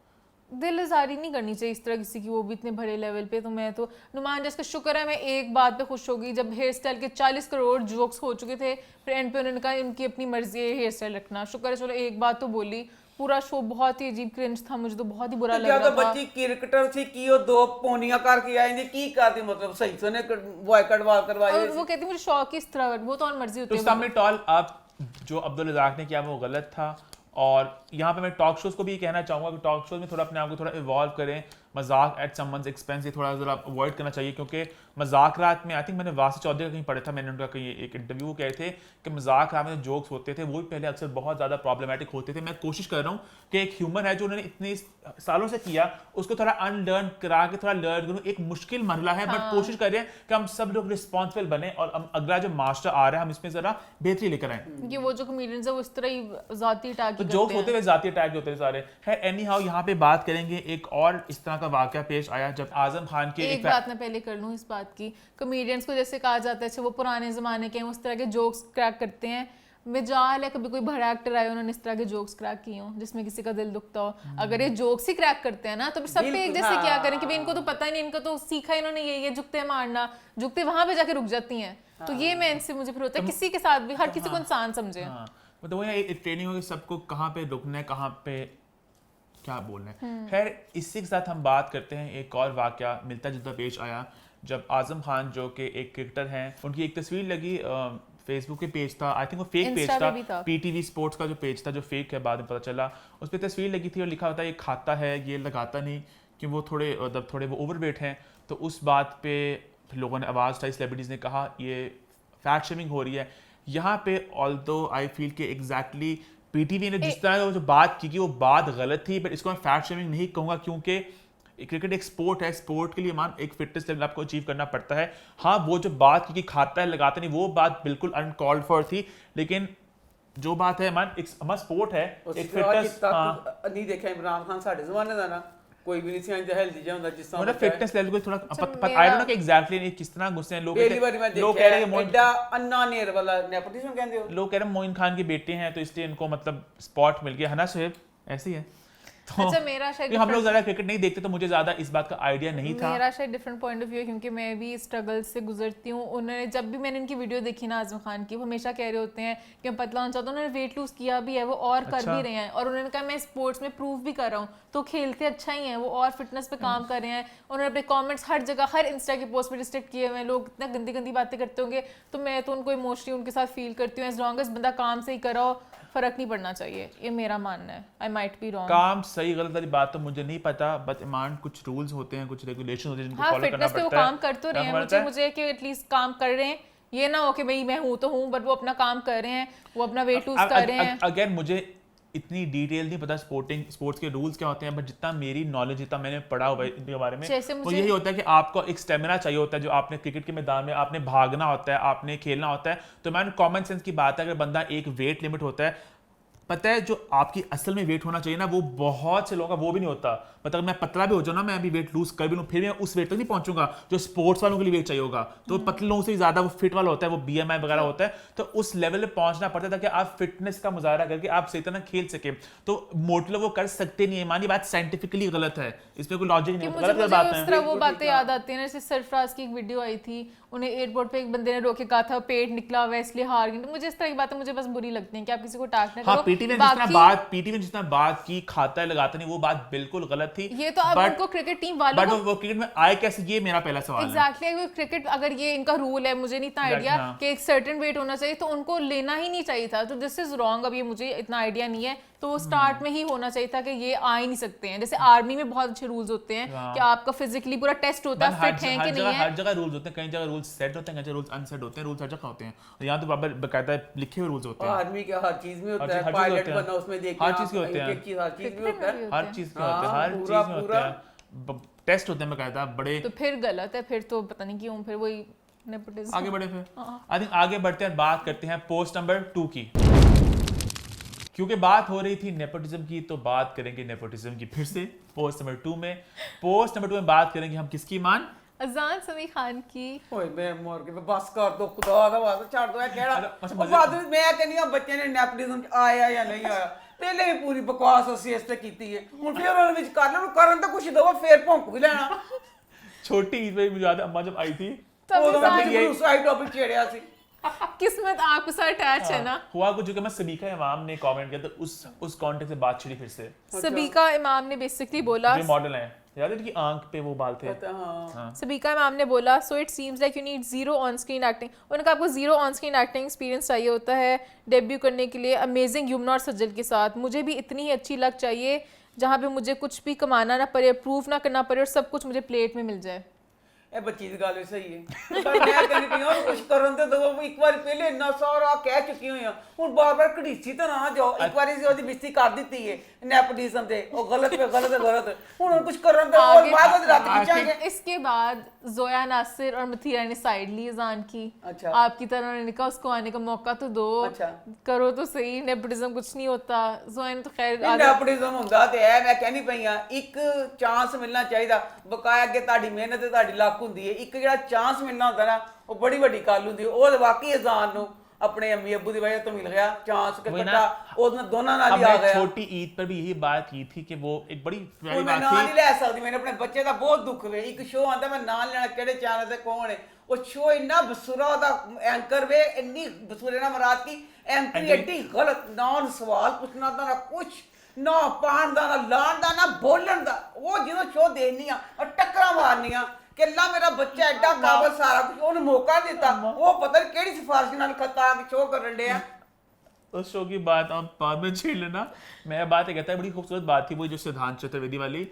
दिल आजारी नहीं करनी चाहिए इस तरह किसी की, वो भी इतने बड़े लेवल पे। तो मैं तो नुमान जिसका शुक्र है, मैं एक बात पे खुश हो गई जब हेयर स्टाइल के 40 करोड़ जोक्स हो चुके थे, फिर एंड पे उन्होंने कहा उनकी अपनी मर्जी है हेयर स्टाइल रखना। शुक्र है चलो एक बात तो बोली। पूरा शो बहुत ही अजीब क्रिंज था, मुझे तो बहुत ही बुरा लग जब रहा तो था। बच्ची क्रिकेटर थी की वो दो पोनियां करके आएंगे की करती मतलब सही से ने बॉयकट वाल करवाई और वो कहती मुझे शौक ही इस तरह, वो तो और मर्जी होती तो है। सामने टॉल आप जो अब्दुल रज़ाक ने किया वो गलत था, और यहाँ पे मैं टॉक शोज को भी कहना चाहूँगा कि टॉक शोज में थोड़ा अपने आप को थोड़ा इवॉल्व करें। मजाक एट समवन्स एक्सपेंस ये थोड़ा ज़रा अवॉइड करना चाहिए, क्योंकि मजाक रात में आई थिंक मैंने वासी चौधरी का कहीं पढ़ा था, मैंने उनका कहीं एक इंटरव्यू वो कहे थे कि मजाक रात में जोक्स होते थे वो भी पहले अक्सर बहुत ज़्यादा प्रॉब्लमेटिक होते थे। मैं कोशिश कर रहा हूँ कि एक ह्यूमन है जो उन्होंने इतने सालों से किया उसको थोड़ा अनलर्न करा के थोड़ा लर्न करूँ। एक मुश्किल मरला है, बट कोशिश करें कि हम सब लोग रिस्पॉन्सिबल बने और हम अगला जो मास्टर आ रहा है हम इसमें ज़रा बेहतरी लेकर आए। कि वो जो कॉमेडियंस है वो इस तरह ही जाती अटैक तो जोक्स होते हुए जाती अटैक होते हैं सारे है। एनी हाउ यहाँ पे बात करेंगे एक और इस तरह का वाकया पेश आया जब आजम खान के एक बात मैं पहले कर लूँ इस बात की, कॉमेडियंस को जैसे कहा जाता है अच्छा वो पुराने ज़माने के हैं, उस तरह के जोक्स क्रैक करते हैं। मजाल है कभी कोई बड़ा एक्टर आए उन्होंने इस तरह के जोक्स क्रैक किए हों जिसमें किसी का दिल दुखता हो। अगर ये जोक्स ही क्रैक करते हैं ना तो फिर सब पे एक जैसे क्या करें कि भाई इनको तो पता ही नहीं, इनको तो सीखा इन्होंने ये जुगते मारना, जुगते वहां पे जाके रुक जाती हैं। तो ये मैं इनसे मुझे फिर होता है किसी के साथ भी हर किसी को इंसान समझे। हाँ, मतलब वही एक ट्रेनिंग होगी सबको कहाँ पे रुकना है, कहाँ पे क्या बोलना है। खैर इसी के साथ हम बात करते हैं एक और वाकया मिलता जुलता पेश आया जब आजम खान जो कि एक क्रिकेटर हैं, उनकी एक तस्वीर लगी फेसबुक पे पेज था, आई थिंक वो फेक पेज Insta पे भी था, था। पीटीवी स्पोर्ट्स का जो पेज था जो फेक है, बाद में पता चला उस पर तस्वीर लगी थी और लिखा होता है ये खाता है ये लगाता नहीं, कि वो थोड़े मतलब थोड़े वो ओवरवेट हैं। तो उस बात पे फिर लोगों ने आवाज़ उठाई, सेलिब्रिटीज़ ने कहा ये फैट शेमिंग हो रही है यहाँ पे। ऑल्दो आई फील के एग्जैक्टली पीटीवी ने जिस तरह जो बात की वो बात गलत थी, बट इसको मैं फैट शेमिंग नहीं कहूँगा क्योंकि क्रिकेट एक स्पोर्ट है, स्पोर्ट के लिए मान एक फिटनेस लेवल आपको अचीव करना पड़ता है। हाँ, वो जो बात की कि खाता है लगाता नहीं, वो बात बिल्कुल अनकॉल्ड फॉर थी, लेकिन जो बात है मान एक हमारा स्पोर्ट है, एक फिटनेस। हाँ, नहीं देखा इमरान खान साढ़े जमाने का ना कोई भी नहीं सी हेल्दी जा ਹੁੰਦਾ जिस तरह मतलब फिटनेस लेवल को थोड़ा आई डोंट नो कि एग्जैक्टली नहीं किस तरह गुस्से हैं लोग। पहली बार मैं लोग कह रहे हैं देखा एडा अन्ना नेर वाला नेपोटिज्म कहते हो, लोग कह रहे हैं मोइन खान के बेटे हैं तो इसलिए इनको मतलब स्पॉट मिल गया है ना सोहेब, ऐसे ही है। तो अच्छा, मेरा शायद हम लोग ज़्यादा क्रिकेट नहीं देखते तो मुझे ज़्यादा इस बात का आइडिया नहीं था। मेरा शायद डिफरेंट पॉइंट ऑफ व्यू है, क्योंकि मैं भी स्ट्रगल से गुजरती हूँ। उन्होंने जब भी मैंने इनकी वीडियो देखी ना आजम खान की, वो हमेशा कह रहे होते हैं कि मैं पतला होना चाहता हूँ। उन्होंने वेट लूज किया भी है, वो और कर भी रहे हैं, और उन्होंने कहा मैं स्पोर्ट्स में प्रूव भी कर रहा हूँ, तो खेलते अच्छा ही हैं वो, और फिटनेस पे काम कर रहे हैं। उन्होंने अपने कमेंट्स हर जगह, हर इंस्टा की पोस्ट पे रिस्ट्रिक्ट किए हुए हैं। लोग इतना गंदी गंदी बातें करते होंगे, तो मैं तो उनको इमोशनली उनके साथ फील करती हूँ। एज लॉन्ग एज बंदा काम से ही करो, फर्क नहीं पड़ना चाहिए, ये मेरा मानना है। I might be wrong. काम सही गलत वाली बात तो मुझे नहीं पता, बट ईमान कुछ रूल्स होते हैं, कुछ रेगुलेशन होते हैं जिनको हाँ, फॉलो करना फिटनेस पे वो पड़ता है। काम कर तो रहे हैं, मुझे कि एटलीस्ट काम कर रहे हैं, ये ना हो कि भाई मैं हूँ तो हूँ, बट वो अपना काम कर रहे हैं, वो अपना वेट लूज कर रहे हैं। अगेन मुझे इतनी डिटेल नहीं पता स्पोर्ट्स के रूल्स क्या होते हैं, बट जितना मेरी नॉलेज, जितना मैंने पढ़ा हुआ है इनके बारे में, वो यही होता है कि आपको एक स्टेमिना चाहिए होता है। जो आपने क्रिकेट के मैदान में आपने भागना होता है, आपने खेलना होता है, तो मैंने कॉमन सेंस की बात है, अगर बंदा एक वेट लिमिट होता है, पता है जो आपकी असल में वेट होना चाहिए ना, वो बहुत से लोगों का वो भी नहीं होता। मतलब मैं पतला भी हो जाऊँ ना, मैं अभी वेट लूज कर भी लूँ, फिर मैं उस वेट तक नहीं पहुंचूंगा जो स्पोर्ट्स वालों के लिए वेट चाहिए होगा। तो पतले लोगों से ज्यादा वो फिट वाला होता है, वो BMI वगैरह होता है, तो उस लेवल पे पहुंचना पड़ता है ताकि आप फिटनेस का मुजाहरा करके आप सही तरह खेल सके। तो मोटे लोग वो कर सकते नहीं है, मानी बात साइंटिफिकली गलत है, इसमें कोई लॉजिक नहीं होता, गलत बात उस तरह वो बातें याद आती है ना, जैसे सरफराज की एक वीडियो आई थी, उन्हें एयरपोर्ट पे एक बंदे ने रोके कहा था पेट निकला हुआ है इसलिए हार गई। मुझे इस तरह की बातें मुझे बस बुरी लगती हैं कि आप किसी को टाक ना करो। पीटी में जितना बात की खाता है लगाता नहीं, वो बात बिल्कुल गलत थी। ये तो अब उनको क्रिकेट टीम वालों को, वो क्रिकेट में आए कैसे, ये मेरा पहला सवाल है। एग्जैक्टली, क्रिकेट अगर ये इनका रूल है, मुझे नहीं इतना आइडिया कि एक सर्टेन वेट होना चाहिए, तो उनको लेना ही नहीं चाहिए था। तो दिस इज रॉन्ग। अब ये मुझे इतना आइडिया नहीं है, तो वो स्टार्ट में ही होना चाहिए था कि ये आ ही नहीं सकते हैं। जैसे आर्मी में बहुत अच्छे रूल्स होते हैं कि आपका फिजिकली पूरा टेस्ट होता है, फिट है कि नहीं है। हर जगह रूल्स होते हैं, कई जगह रूल्स सेट होते हैं, कई जगह रूल्स अनसेट होते हैं, रूल्स हर जगह होते हैं, और यहाँ तो बराबर बकायदा लिखे हुए रूल्स होते हैं। आर्मी के हर चीज में होता है, पायलट बनना उसमें देखिए हर चीज के होते हैं, एक चीज हर चीज में होता है, हर चीज के होते हैं, हर चीज में होते हैं, टेस्ट होते हैं बकायदा बड़े। तो फिर गलत है, फिर तो पता नहीं क्यों, फिर वही नेपोटिज्म। आगे बढ़े फिर आई थिंक आगे बढ़ते हैं, बात करते हैं पोस्ट नंबर 2 की, क्योंकि बात हो रही थी नेपोटिज्म की, तो बात करेंगे नेपोटिज्म की फिर से पोस्ट नंबर 2 में। पोस्ट नंबर 2 में बात करेंगे हम किसकी मान, अजान समी खान की। ओए मैं मर के बस कर दो, खुदा का वास्ता छोड़ दो यार, केड़ा अच्छा, वो बाद में मैं कहनी आ बच्चे ने नेपोटिज्म आया या नहीं आया, पहले ही पूरी बकवास ਅਸੀਂ ਇਸ ਤੇ ਕੀਤੀ ਹੈ, ਹੁਣ ਫਿਰ ਉਹਨਾਂ ਵਿੱਚ ਕਰਨ ਤਾਂ ਕੁਝ ਦਵਾ, ਫਿਰ ਭੌਂਕ ਵੀ ਲੈਣਾ। छोटी ईद में मुझे याद है अम्मा जब आई थी, ਉਹ ਤਾਂ ਮੈਨੂੰ ਸਾਈਡ ਟੌਪਿਕ ਛੇੜਿਆ ਸੀ। किस्मत आपके साथ अटैच है ना। हुआ कुछ जो कि मैं सबीका इमाम ने कमेंट किया, तो उस कॉन्टेक्स्ट से बात छिड़ी फिर से। सबीका इमाम ने बेसिकली बोला, जो मॉडल हैं, याद है कि आंख पे वो बाल थे। सबीका इमाम ने बोला, so it seems like you need zero on screen acting. उन्होंने कहा आपको zero on screen acting experience चाहिए होता है डेब्यू करने के लिए अमेजिंग युमना और सज्जल के साथ। मुझे भी इतनी ही अच्छी लक चाहिए जहाँ पे मुझे कुछ भी कमाना ना पड़े, प्रूफ ना करना पड़े, और सब कुछ मुझे प्लेट में मिल जाए। ਇਹ ਬੱਚੀ ਦੀ ਗੱਲ ਵੀ ਸਹੀ ਹੈ, ਪਰ ਮੈਂ ਕਹਿੰਦੀ ਪਈ ਹਾਂ ਕੁਝ ਕਰਨ ਤੇ ਦੋ, ਇੱਕ ਵਾਰ ਪਹਿਲੇ ਇੰਨਾ ਸਾਰਾ ਕਹਿ ਚੁੱਕੀ ਹੋਈ ਹਾਂ, ਹੁਣ ਬਾਰ-ਬਾਰ ਘੜੀਸੀ ਤਾਂ ਨਾ ਜਾਓ। ਇੱਕ ਵਾਰੀ ਸੀ ਉਹਦੀ ਬਿਸਤੀ ਕਰ ਦਿੱਤੀ ਹੈ नेपोटिज्म दे, वो गलत पे गलत है, गलत ਹੁਣ कुछ करन दे और बाद में रात खींचांगे। इसके बाद जोया नासिर और मथीरा ने साइड ली अजान की। अच्छा। आपकी तरह उन्होंने कहा उसको आने का मौका तो दो। अच्छा। करो तो सही, नेपोटिज्म कुछ नहीं होता। जोया ने तो खैर नेपोटिज्म ਹੁੰਦਾ ਤੇ ਹੈ, ਮੈਂ ਕਹਿੰਦੀ ਪਈ ਆ ਇੱਕ ਚਾਂਸ ਮਿਲਣਾ ਚਾਹੀਦਾ, ਬਕਾਇਆ ਅੱਗੇ ਤੁਹਾਡੀ ਮਿਹਨਤ ਤੇ ਤੁਹਾਡੀ ਲੱਕ ਹੁੰਦੀ ਹੈ। ਇੱਕ ਜਿਹੜਾ ਚਾਂਸ ਮਿਲਣਾ ਹੁੰਦਾ ਨਾ, ਉਹ ਬੜੀ ਵੱਡੀ ਗੱਲ ਹੁੰਦੀ ਹੈ। ਉਹ ਵਾਕਈ ਅਜ਼ਾਨ ਨੂੰ अपने अम्मी अब्बू की वजह तो मिल गया चांस के कट्टा, और दोनों नाल ही आ गया। छोटी ईद पर भी यही बात की थी कि वो एक बड़ी प्यारी मैं बात नाम थी। नहीं ले सकती, मैंने अपने बच्चे का बहुत दुख वे। एक शो आंदा, मैं नाम लेना केड़े चैनल ते कौन है वो शो, इन्ना बसुरा दा एंकर वे, इन्नी बसुरे ना मराद की एंकर एडी गलत, ना सवाल पूछना दा ना कुछ, ना पान दा ना लान दा ना बोलन दा। वो जो शो देनी आ और टक्करा मारनियां कि ला मेरा बच्चा एडा काबल सारा कुछ, ਉਹਨੂੰ मौका देता, वो पता नहीं केड़ी सिफारिश नाल खता के शो करन दे। उस शो की बात आप बाद में छेड़ लेना। मैं बात ये कहता है, बड़ी खूबसूरत बात थी वो जो सिद्धांत चतुर्वेदी वाली,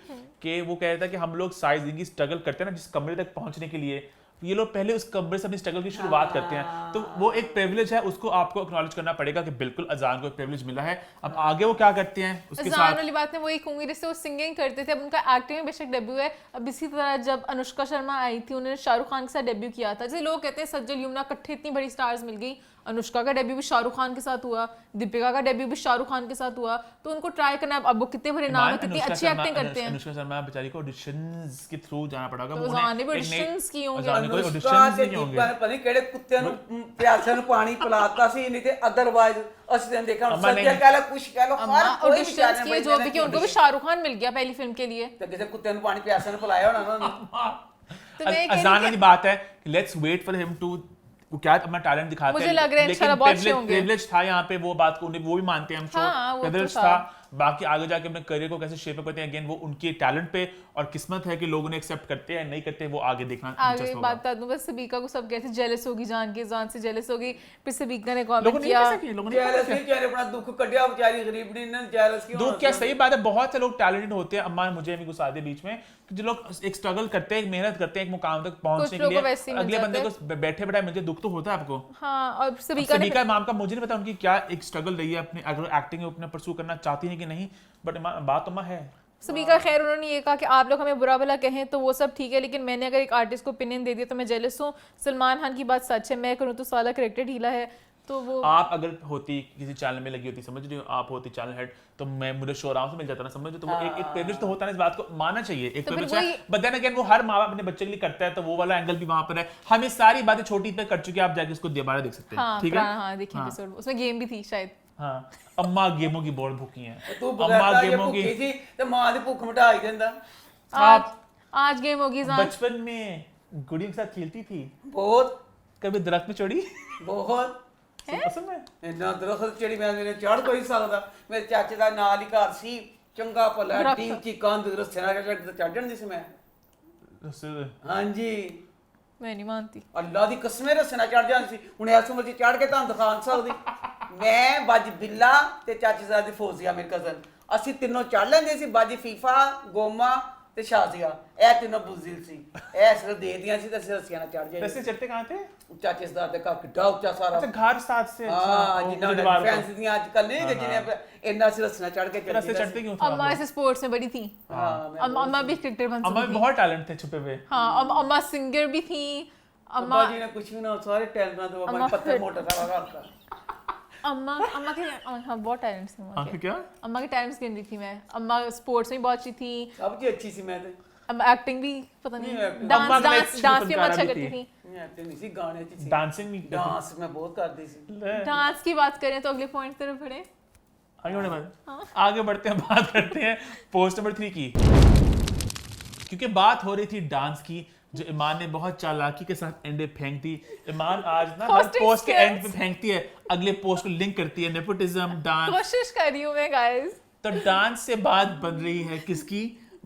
कि वो कह रहा था कि हम लोग साइज इनकी स्ट्रगल करते हैं ना जिस कमरे तक पहुंचने के लिए, ये लोग पहले उस कब्र से अपनी स्ट्रगल की शुरुआत करते हैं, तो वो एक प्रिविलेज है, उसको आपको एक्नॉलेज करना पड़ेगा कि बिल्कुल अजान को एक प्रिविलेज मिला है। अब आगे वो क्या करते हैं उसके अजान साथ, वाली बात में वही कहूंगी, जैसे वो सिंगिंग करते थे, अब उनका एक्टिंग में बेशक डेब्यू है। अब इसी तरह जब अनुष्का शर्मा आई थी, उन्होंने शाहरुख खान के साथ डेब्यू किया था। जैसे लोग कहते हैं सज्जल यमुना इकट्ठे इतनी बड़ी स्टार्स मिल गई, अनुष्का का डेब्यू भी शाहरुख खान के साथ हुआ, दीपिका का डेब्यू भी शाहरुख खान के साथ हुआ, तो उनको ट्राई करना है। अब वो कितने बड़े नाम है, कितनी अच्छी एक्टिंग करते हैं। अनुष्का शर्मा बेचारी को ऑडिशंस के थ्रू जाना पड़ेगा, तो जाने भी ऑडिशंस की होंगे। अनुष्का ऑडिशंस ਤੇ नहीं होंगे। ਦੀਪਾ ਨੇ ਪਤਾ ਨਹੀਂ ਕਿਹੜੇ ਕੁੱਤਿਆਂ ਨੂੰ ਪਿਆਸਿਆਂ ਨੂੰ ਪਾਣੀ ਪਿਲਾਤਾ ਸੀ, ਨਹੀਂ ਤੇ ਅਦਰਵਾਈਜ਼ ਅਸੀਂ ਤਾਂ ਦੇਖਿਆ अम्मा ਸੱਜਾ ਕਹਿ ਲੋ ਕੁਛ ਕਹਿ ਲੋ ਹਰ ਕੋਈ ऑडिशंस किए जो भी कि उनको भी शाहरुख खान मिल गया पहली फिल्म के लिए। ਤੇ ਕਿਸੇ ਕੁੱਤੇ ਨੂੰ ਪਾਣੀ ਪਿਆਸਿਆਂ ਨੂੰ ਪਿਲਾਇਆ होना ना तो मैं ये कह रही अजान हूँ वाली बात है, let's wait for him to वो क्या अपना टैलेंट दिखाते मुझे लग रहा है इंशाल्लाह बहुत अच्छे होंगे। प्रिविलेज था यहाँ पे, वो बात को वो भी मानते हैं हम, हाँ, वो तो प्रिविलेज था। था। बाकी आगे जाके अपने करियर को कैसे शेप अप करते हैं, अगेन वो उनके टैलेंट पे और किस्मत है कि लोग उन्हें एक्सेप्ट करते हैं नहीं करते, वो आगे देखना आगे दिलचस्प एक होगा। बात बता दूं, बस सबीका को सब कहते जेलस होगी, जान के जान से जेलस होगी, फिर सबीका ने लोगों कमेंट ने किया कैसे किया, लोगों ने ਜੈਲਸ नहीं चाहे अपना दुख कटिया बेचारी गरीबनी ने जैलस क्यों दुख क्या, सही बात है, बहुत से लोग टैलेंटेड होते हैं। अम्मा मुझे भी गुस्सा दे बीच में कि जो लोग एक स्ट्रगल करते हैं, एक मेहनत करते हैं एक मुकाम तक पहुंचने के लोगों को लिए, वैसे ही मिल अगले बंदे जाता को बैठे बैठाए मुझे दुख तो होता है आपको। हाँ, और अब सबीका ने सबिका इमाम का मुझे नहीं पता उनकी क्या एक स्ट्रगल रही है, अपने अगर एक्टिंग में अपना परस्यू करना चाहती हैं कि नहीं, बट बात तो है। सबीका खैर उन्होंने ये कहा कि आप लोग हमें बुरा भला कहें तो वो सब ठीक है, लेकिन मैंने अगर एक आर्टिस्ट को ओपिनियन दे दिया तो मैं जेलस हूँ। सलमान खान की बात सच है, मैं करूँ तो साला करेक्टर ढीला है, तो वो आप अगर होती किसी चैनल में लगी होती, समझ रही हो, आप होती चैनल हेड, तो मैं मुझे शो आराम से मिल जाता ना, समझ रहे हो, तो वो एक प्रिविलेज तो होता है, इस बात को मानना चाहिए, एक तो फिर प्रिविलेज है। वही- बट देन अगेन वो हर माँ बाप अपने बच्चे के लिए करता है, तो वो वाला एंगल भी वहां पर है। हम ये सारी बातें छोटी पे कर चुके हैं, आप जाके उसको दोबारा देख सकते हैं, हाँ ठीक है। हाँ देखिए एपिसोड, उसमें गेम भी थी शायद। हाँ, अम्मा गेमों की बहुत भूखी हैं, तू अम्मा बगैर गेमों भूखी की। थी तो मां दी भूख मिटा ही देंदा। आज गेम होगी जान। बचपन में गुड़ियों के साथ खेलती थी, बहुत कभी दरख्त में चढ़ी बहुत असल में ਇੰਨਾ ਦਰਖਤ ਚੜੀ ਮੈਂ ਮੇਰੇ ਚੜ ਕੋਈ ਸਕਦਾ। ਮੇਰੇ ਚਾਚੇ ਦਾ ਨਾਲ ਹੀ ਘਰ ਸੀ, ਚੰਗਾ ਭਲਾ ਦਰਖਤ। ਟੀ ਉੱਚੀ ਕੰਧ ਰਸਤੇ ਨਾਲ ਚੜ ਜਾਂਦੀ ਸੀ ਮੈਂ। ਹਾਂਜੀ मैं नहीं मानती। ਅੱਲਾ ਦੀ ਕਸਮੇ ਰਸਤੇ ਨਾਲ ਚੜ ਜਾਂਦੀ ਸੀ। ਹੁਣ ਇਸ ਉਮਰ 'ਚ ਚੜ ਕੇ ਤੁਹਾਨੂੰ ਦਿਖਾ ਨਹੀਂ ਸਕਦੀ। ਮੈਂ ਬਾਜੀ ਬਿੱਲਾ ਤੇ ਚਾਚੀ ਸਾਹਿਬ ਦੀ ਫੌਜ਼ੀਆ ਮੇਰੇ ਕਜ਼ਨ, ਅਸੀਂ ਤਿੰਨੋਂ ਚੜ ਲੈਂਦੇ ਸੀ, ਬਾਜੀ ਫੀਫਾ, ਗੋਮਾ ਤੇ ਸ਼ਾਜ਼ੀਆ, ਇਹ ਤਿੰਨੋਂ ਬੁਜ਼ਿਲ ਸੀ। ਇਹ ਸਿਰ ਦੇ ਦੀਆਂ ਸੀ ਤੇ ਅਸੀਂ ਰस्सियां ਨਾਲ ਚੜ ਜਾਂਦੇ रस्ते चढ़ते कहाँ थे? ਚਾਚੇ ਸਰਦਾਰ ਦੇ ਘਰ ਕਿੱਡਾ ਉੱਚਾ ਸਾਰਾ। अच्छा घर साथ से, ਹਾਂ ਜਿੰਨਾ दीवार ਫੈਂਸ ਦੀਆਂ ਅੱਜ ਕੱਲ ਨਹੀਂ ਕਿ ਜਿਹਨੇ ਇੰਨਾ ਸੀ ਰस्सियां चढ़ के पर रस्ते चढ़ते क्यों थे अम्मा ऐसे स्पोर्ट्स में बड़ी थी। हाँ मैं अम्मा भी क्रिकेटर बन अम्मा सकती में थी। बहुत टैलेंट थे छुपे हुए। हाँ, अम्मा सिंगर भी थी। अम्मा अम्मा जी ने कुछ भी ना सारे टैलेंट तो अम्मा अपने पत्थर फिर- मोटा सारा रखता। अम्मा के हाँ बहुत टैलेंट्स थे अम्मा आंखें के। क्या? अम्मा के टैलेंट्स गिन रही थी मैं। अम्मा स्पोर्ट्स में बहुत अच्छी थी, सब चीज अच्छी सी मैं तो अम्मा एक्टिंग भी पता नहीं, नहीं, acting- डांस अम्मा में डांस अच्छी डांस भी अम्मा अच्छा फनकारा भी करती थी। थी। मैं एक्टिंग नहीं सी गाने अच्छी सी डांसिंग भी डांस मैं बहुत करती सी। डांस की बात करें तो अगले पॉइंट तरफ बढ़े। आगे बढ़ते हैं, बात करते हैं पोस्ट नंबर 3 की, क्योंकि बात हो रही थी डांस की, जो ईमान ने बहुत चालाकी के साथ एंडे फेंक दी। ईमान आज ना हर Posting पोस्ट के skills। एंड पे फेंकती है, अगले पोस्ट को लिंक करती है, नेपोटिज्म, डांस। कोशिश कर रही हूँ मैं गाइस। तो डांस से बात बन रही है किसकी?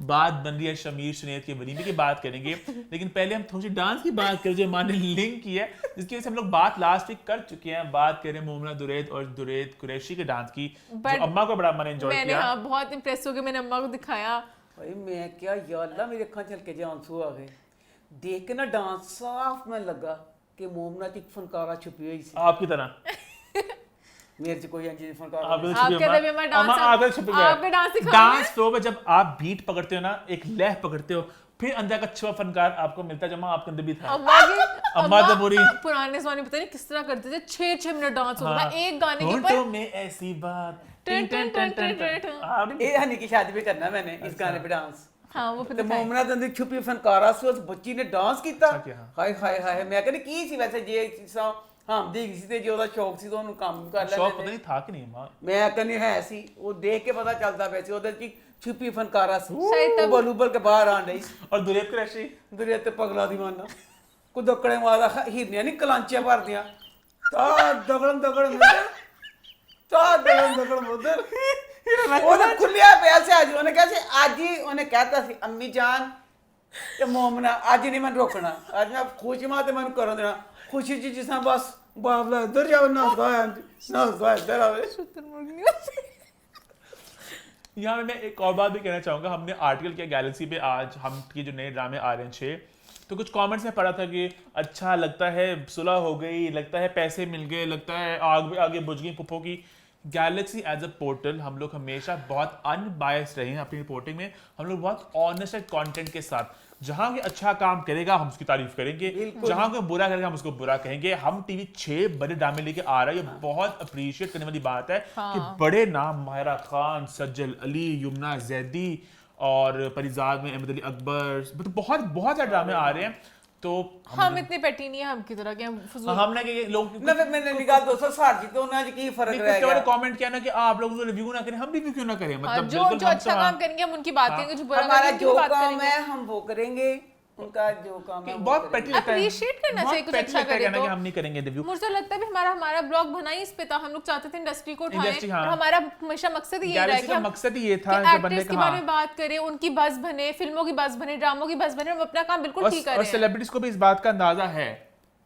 बात बन रही है शमीर सुनेत के वलीमे की बात करेंगे, लेकिन पहले हम थोड़ी डांस की बात करें जो ईमान ने लिंक की है, जिसकी वजह से हम लोग बात लास्ट वीक कर चुके हैं। बात करें मोमना दुरैद और दुरैद कुरैशी के डांस की, But जो अम्मा को बड़ा मैंने एंजॉय मैंने किया। हाँ बहुत इम्प्रेस हो गई, मैंने अम्मा को दिखाया। भाई मैं क्या या अल्लाह मेरी अखां चल के आंसू आ गए देख के ना। डांस साफ में लगा कि मोमना की फनकारा छुपी हुई सी। आपकी तरह मेरे से कोई अंजी फनकारा आप नहीं। छुपी आपके अम्मा। तभी मैं डांस- अम्मा आगे छुप गए। आपके डांस दिखाओ डांस फ्लो में जब आप बीट पकड़ते हो ना, एक लह पकड़ते हो, फिर अंदर का छुआ फनकार आपको मिलता है, जमा आपके अंदर भी था। अम्मा की अम्मा तो बुरी। पुराने जमाने में पता नहीं किस तरह करते थे, 6-6 मिनट डांस होता था एक गाने के होंठों ऊपर। में ऐसी बात टन टन टन टन टन। आप- ये हनी की शादी पे करना मैंने इस गाने पे डांस। हाँ वो फिर ਤੇ दिखाया। मोमना ਦੇ ਅੰਦਰ ਛੁਪੀ ਫਨਕਾਰਾ ਸੀ, ਉਸ ਬੱਚੀ ਨੇ ਡਾਂਸ ਕੀਤਾ। ਅੱਛਾ ਕਿਹਾ। ਹਾਏ ਹਾਏ ਹਾਏ ਮੈਂ ਕਹਿੰਦੀ ਕੀ ਸੀ ਵੈਸੇ ਜੇ ਚੀਜ਼ਾਂ ਹਮਦੀ ਸੀ ਤੇ ਜੇ ਉਹਦਾ ਸ਼ੌਕ ਸੀ ਤਾਂ ਉਹਨੂੰ ਕੰਮ ਕਰ शौक पता ਲੈਂਦੇ नहीं था कि नहीं माँ। ਮੈਂ ਕਹਿੰਦੀ ਹੈ ਸੀ, ਉਹ ਦੇਖ ਕੇ ਪਤਾ ਚੱਲਦਾ ਪਿਆ ਸੀ ਉਹਦੇ ਚ ਛੁਪੀ ਫਨਕਾਰਾ ਸੀ। शायद तब- ਉਬਲ ਉਬਲ ਕੇ ਬਾਹਰ ਆਣ ਰਹੀ ਸੀ और दुरैद कुरैशी ਦੁਨੀਆ ਤੇ ਪਗਲਾ ਦੀਵਾਨਾ ਕੋ ਦਕੜੇ ਮਾਰਦਾ ਹੀਰਨੀਆਂ ਨਹੀਂ ਕਲਾਂਚੀਆਂ ਭਰਦੀਆਂ ਤਾਂ ਦਗੜਨ ਦਗੜਨ ਤਾਂ ਦਗੜਨ ਦਗੜਨ ਉਧਰ ਉਹਦਾ ਖੁੱਲਿਆ ਪਿਆ ਸੀ। ਅੱਜ ਉਹਨੇ ਕਿਹਾ ਸੀ, ਅੱਜ ਹੀ ਉਹਨੇ ਕਹਿਤਾ ਸੀ ਅੰਮੀ ਜਾਨ ਤੇ ਮੋਮਨਾ ਅੱਜ ਨਹੀਂ ਮੈਨੂੰ ਰੋਕਣਾ, ਅੱਜ ਮੈਂ ਖੁਸ਼ੀਮਾ ਤੇ ਮੈਨੂੰ ਕਰਨ ਦੇਣਾ। ਖੁਸ਼ੀ ਚ ਜਿਸਾਂ ਬਸ ਬਾਬਲਾ ਇੱਧਰ ਜਾਓ ਨਾ ਇੱਧਰ ਆਵੇ। यहाँ मैं एक और बात भी कहना चाहूँगा। हमने आर्टिकल किया गैलेक्सी पे, आज हम के जो नए ड्रामे आ रहे हैं 6, तो कुछ कमेंट्स में पढ़ा था कि अच्छा लगता है सुलह हो गई, लगता है पैसे मिल गए, लगता है आग आगे बुझ गई पुप्पो की। गैलेक्सी एज अ पोर्टल हम लोग हमेशा बहुत अनबायस्ड रहे हैं अपनी रिपोर्टिंग में। हम लोग बहुत ऑनेस्ट कंटेंट के साथ, जहां कोई अच्छा काम करेगा हम उसकी तारीफ करेंगे, जहां कोई बुरा करेगा हम उसको बुरा कहेंगे। हम टीवी 6 बड़े ड्रामे लेके आ रहा है, ये बहुत अप्रिशिएट करने वाली बात है कि बड़े नाम माहिरा खान, सज्जल अली, युमना जैदी और परिजाद में अहमद अली अकबर, मतलब बहुत बहुत सारे ड्रामे आ रहे हैं। तो हम इतने पेटी नहीं है हम की तरह के, हम फजूल हमने कि लोग ना फिर मैंने निकाल 260 जी तो उन्हें आज की फर्क रह गया। कमेंट किया ना कि आप लोग रिव्यू ना करें, हम रिव्यू क्यों ना करें, मतलब जो बिल्कुल जो हम अच्छा तो काम करेंगे हम उनकी बात करेंगे, जो बुरा हमारा करेंगे जो उनकी बात काम करेंगे। है हम वो करेंगे, उनका जो काम है वो बहुत करेंगे। पेटी लगता है, Appreciate करना चाहिए, कुछ अच्छा करे कहना तो। कि हम नहीं करेंगे रिव्यू। मुझे लगता है भी हमारा ब्लॉग बना ही इस पे था, हम लोग चाहते थे इंडस्ट्री को उठाएं, Industry, हाँ। और हमारा हमेशा मकसद ही यही रहा है गैलेक्सी कि का हम मकसद ही ये था कि जब बंदे एक्टर्स के बारे में बात करें, उनकी बस बने, फिल्मों की बस बने, ड्रामों की बस बने, हम अपना काम बिल्कुल ठीक कर और रहे हैं। सेलिब्रिटीज को भी इस बात का अंदाजा है,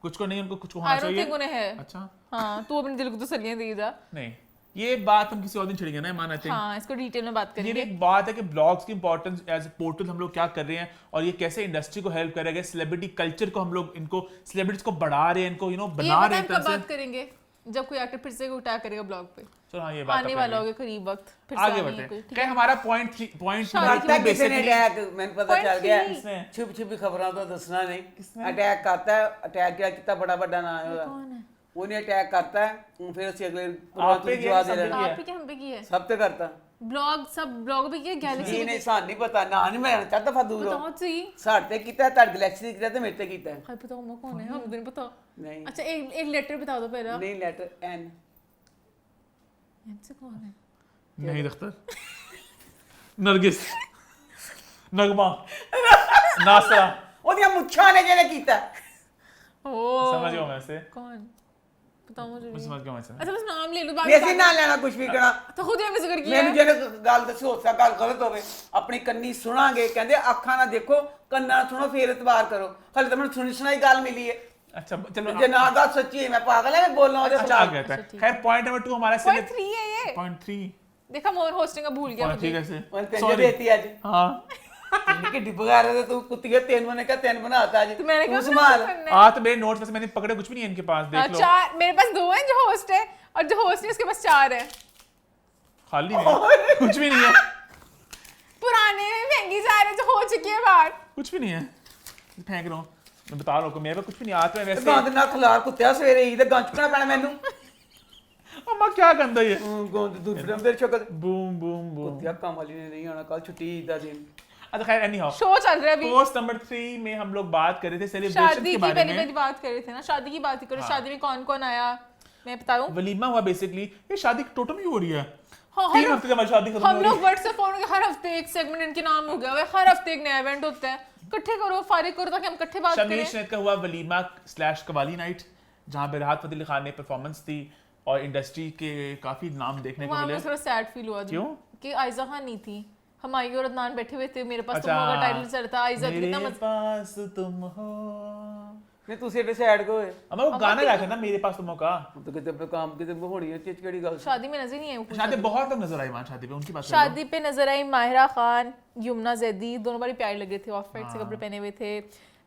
कुछ को नहीं, उनको कुछ को होना आई डोंट चाहिए। थिंक उन्हें है। अच्छा हाँ, तू अपने दिल को तो सलियां दे जा। नहीं, ये बात हम किसी और दिन छेड़ेंगे ना, मान आई थिंक। हाँ, इसको डिटेल में बात ये भी करेंगे। एक बात है कि ब्लॉग्स की इंपॉर्टेंस एज ए पोर्टल हम लोग क्या कर रहे हैं और ये कैसे इंडस्ट्री को हेल्प करेगा, सेलिब्रिटी कल्चर को हम लोग इनको सेलिब्रिटीज को बढ़ा रहे हैं, इनको ये बना रहे बताएं हैं कब तरह बात से। करेंगे, जब कोई एक्टर फिर से उठा करेगा ब्लॉग पे, चलो हाँ, ये बात आने अब वाला करेंगे। होगा करीब वक्त, फिर से आगे आनी है बढ़ते कोई, हैं। ठीक क्या है? हमारा पॉइंट शादी करता है किसी ने अटैक, मैंने पता Point चल गया। three। छुप छुप खबरों तो दसना नहीं। अटैक करता है, अटैक क्या कितना बड़ा बड़ा नाम है कौन है? उन्हें अटैक करता है, फिर उससे अगले आप पे जवाब दे किया, रहे हैं। आप ही के हम पे की है सब तो करता ब्लॉग, सब ब्लॉग पे की है, गैलेक्सी जी पे नहीं की सान नहीं पता ना नहीं मैं चाहता था दूर बताओ सही। साढ़े कितना है तार गैलेक्सी दिख रहा था मेरे ते कितना है हाय बताओ मैं कौन है, हमें तो नहीं पता। नहीं अच्छा एक लेटर बता दो पहले, नहीं लेटर एन इनसे कौन है? नहीं दख्तर, नरगिस, नगमा, नासरा, ओदियां मुच्छा ने जेने कीता ओ समझ गया मैं से, कौन, बताओ मुझे भी। समझ गया मैं से। अच्छा बस नाम ले लो, बाद वैसे में ना लेना कुछ भी करना तो खुद ही जिक्र किया ਮੈਨੂੰ है। ਜਿਹੜੇ ਗੱਲ ਦੱਸੀ ਹੋ ਸਕਦਾ ਗੱਲ ਗਲਤ ਹੋਵੇ ਆਪਣੀ ਕੰਨੀ ਸੁਣਾਂਗੇ ਕਹਿੰਦੇ ਅੱਖਾਂ ਨਾਲ ਦੇਖੋ ਕੰਨਾਂ ਨਾਲ ਸੁਣੋ ਫੇਰ ਇਤਬਾਰ ਕਰੋ ਹਲੇ ਤਾਂ ਮੈਨੂੰ ਸੁਣੀ ਸੁਣਾਈ ਗੱਲ ਮਿਲੀ ਹੈ अच्छा चलो ਜੇ ਨਾ ਗੱਲ ਸੱਚੀ ਹੈ ਮੈਂ ਪਾਗਲ ਹੈ मैं बोलना ਉਹਦੇ अच्छा आ खिलाफ गया था। ठीक खैर पॉइंट नंबर 2 हमारा पॉइंट 3 है ये, पॉइंट 3 देखा मोर होस्टिंग का भूल गया पॉइंट 3 मुझे। कैसे, ਉਹਨੇ ਤੈਨੂੰ सॉरी ਦੇਤੀ ਅੱਜ हाँ ਤੈਨੂੰ ਕਿ ਡਿੱਬ ਗਾ ਰਹੇ ਤੂੰ ਕੁੱਤੀਏ ਤੈਨੂੰ ਨੇ ਕਿਹਾ ਤੈਨੂੰ ਬਣਾਤਾ ਅੱਜ तो मैंने ਤੂੰ कहा संभाल करना है। हाँ तो मेरे नोट्स में से मैंने पकड़े कुछ भी नहीं है इनके पास, देख लो चार मेरे पास 2 हैं, जो होस्ट है और जो होस्ट नहीं उसके पास 4 है। खाली नहीं है, कुछ भी नहीं है, पुराने में फेंकी जा रहे जो हो चुकी है बात। कुछ भी नहीं है, फेंक रहा हूँ मैं, बता रहा हूँ मेरे पास कुछ भी नहीं आता है वैसे। ਗੰਦ ਨਾ ਖਲਾਰ ਕੁੱਤਿਆ ਸਵੇਰੇ ਹੀ ਤੇ ਗੰਦ ਚੁੱਕਣਾ ਪੈਣਾ ਮੈਨੂੰ अम्मा क्या गंदा ये, ਗੰਦ ਦੂਰ ਫਿਰਮ ਤੇਰੇ ਸ਼ਕਲ बूम बूम बूम। ਕੁੱਤਿਆ ਕੰਮ ਵਾਲੀ ਨੇ ਨਹੀਂ ਆਣਾ ਕੱਲ ਛੁੱਟੀ ਦਾ ਦਿਨ अच्छा खैर एनी हाउ, शो चल रहा है अभी, पोस्ट नंबर 3 में हम लोग बात कर रहे थे सेलिब्रेशन शादी के की बारे पहली में। पहली बात कर रहे थे ना, शादी की बात ही करो। हाँ। शादी में कौन कौन आया मैं बताऊं? वलीमा हुआ बेसिकली, ये शादी टोटल ही हो रही है, हाँ, 3 हफ्ते के बाद शादी खत्म हम हो लोग रही है। व्हाट्सएप फोन हर हफ्ते एक सेगमेंट इनके नाम हो गया हुआ है, हर हफ्ते एक नया इवेंट होता है, इकट्ठे करो, फारिग करो ताकि हम इकट्ठे बात शमीर करें। शनेत का हुआ वलीमा / कवाली नाइट, जहाँ पे राहत फतेह अली खान ने परफॉर्मेंस दी और इंडस्ट्री के काफी नाम देखने को वहाँ मिले। मुझे थोड़ा सैड फील हुआ क्यों? कि आयजा खान नहीं थी, हम आई और अदनान बैठे हुए थे, मेरे पास अच्छा, तुम होगा टाइटल चल रहा था, आयजा कितना मेरे मजा। पास तुम हो, ਨਹੀਂ ਤੁਸੀਂ ਇਹਦੇ ਸਾਈਡ ਕੋ ਹੋਏ अम्मा वो गाना गाया था ना मेरे पास तुम हो का। ਹੁਣ ਤਾਂ ਕਿਤੇ ਆਪਣੇ ਕੰਮ ਕਿਤੇ ਹੋਣੀ ਹੈ ਚਿੱਚ ਕਿਹੜੀ ਗੱਲ शादी में नजर नहीं आई वो कुछ। शादी बहुत लोग नजर आए वहाँ शादी पे, उनकी बात शादी पे नजर आई माहिरा खान, युमना जैदी, दोनों बड़ी प्यारे लग रहे थे, ऑफ वाइट से कपड़े पहने हुए थे।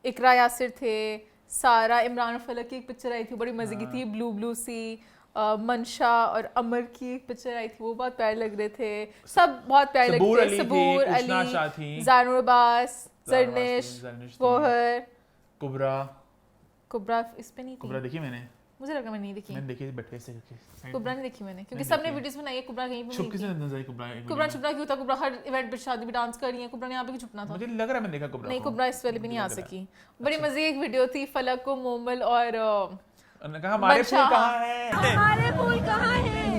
इकरा यासिर थे, सारा, इमरान फलक की एक पिक्चर आई थी बड़ी मजे की थी, ब्लू ब्लू सी। मनशा और अमर की एक पिक्चर आई थी, वो बहुत प्यारे लग रहे थे, सब बहुत प्यारे लग सबूर रहे अली थे। थी, सबूर उस्ना शाह थी, अली, जानूर अब्बास, जरनिश जरनिश, थी, गोहर, कुबरा। कुबरा इस पे नहीं कुबरा थी, देखी मैंने मुझे लगा मैंने नहीं देखी। मैंने देखी बैठे से करके। कुबरा नहीं देखी मैंने, क्योंकि नहीं सबने देखी। वीडियोस बनाई है, कुबरा कहीं पे छुप नहीं किसने थी। नजर आई कुबरा? एक कुबरा वीडियो छुपना क्यों था? कुबरा हर इवेंट पे शादी पे डांस कर रही है, कुबरा ने यहाँ पे क्यों छुपना में। था? मुझे लग रहा है मैंने देखा कुबरा नहीं, को। कुबरा इस वाले भी नहीं आ मुझे लग सकी। बड़ी मजे की एक वीडियो थी, फलक को मोमल और उन्होंने कहा हमारे मनशा, फूल कहाँ हैं? हमारे फूल कहाँ हैं?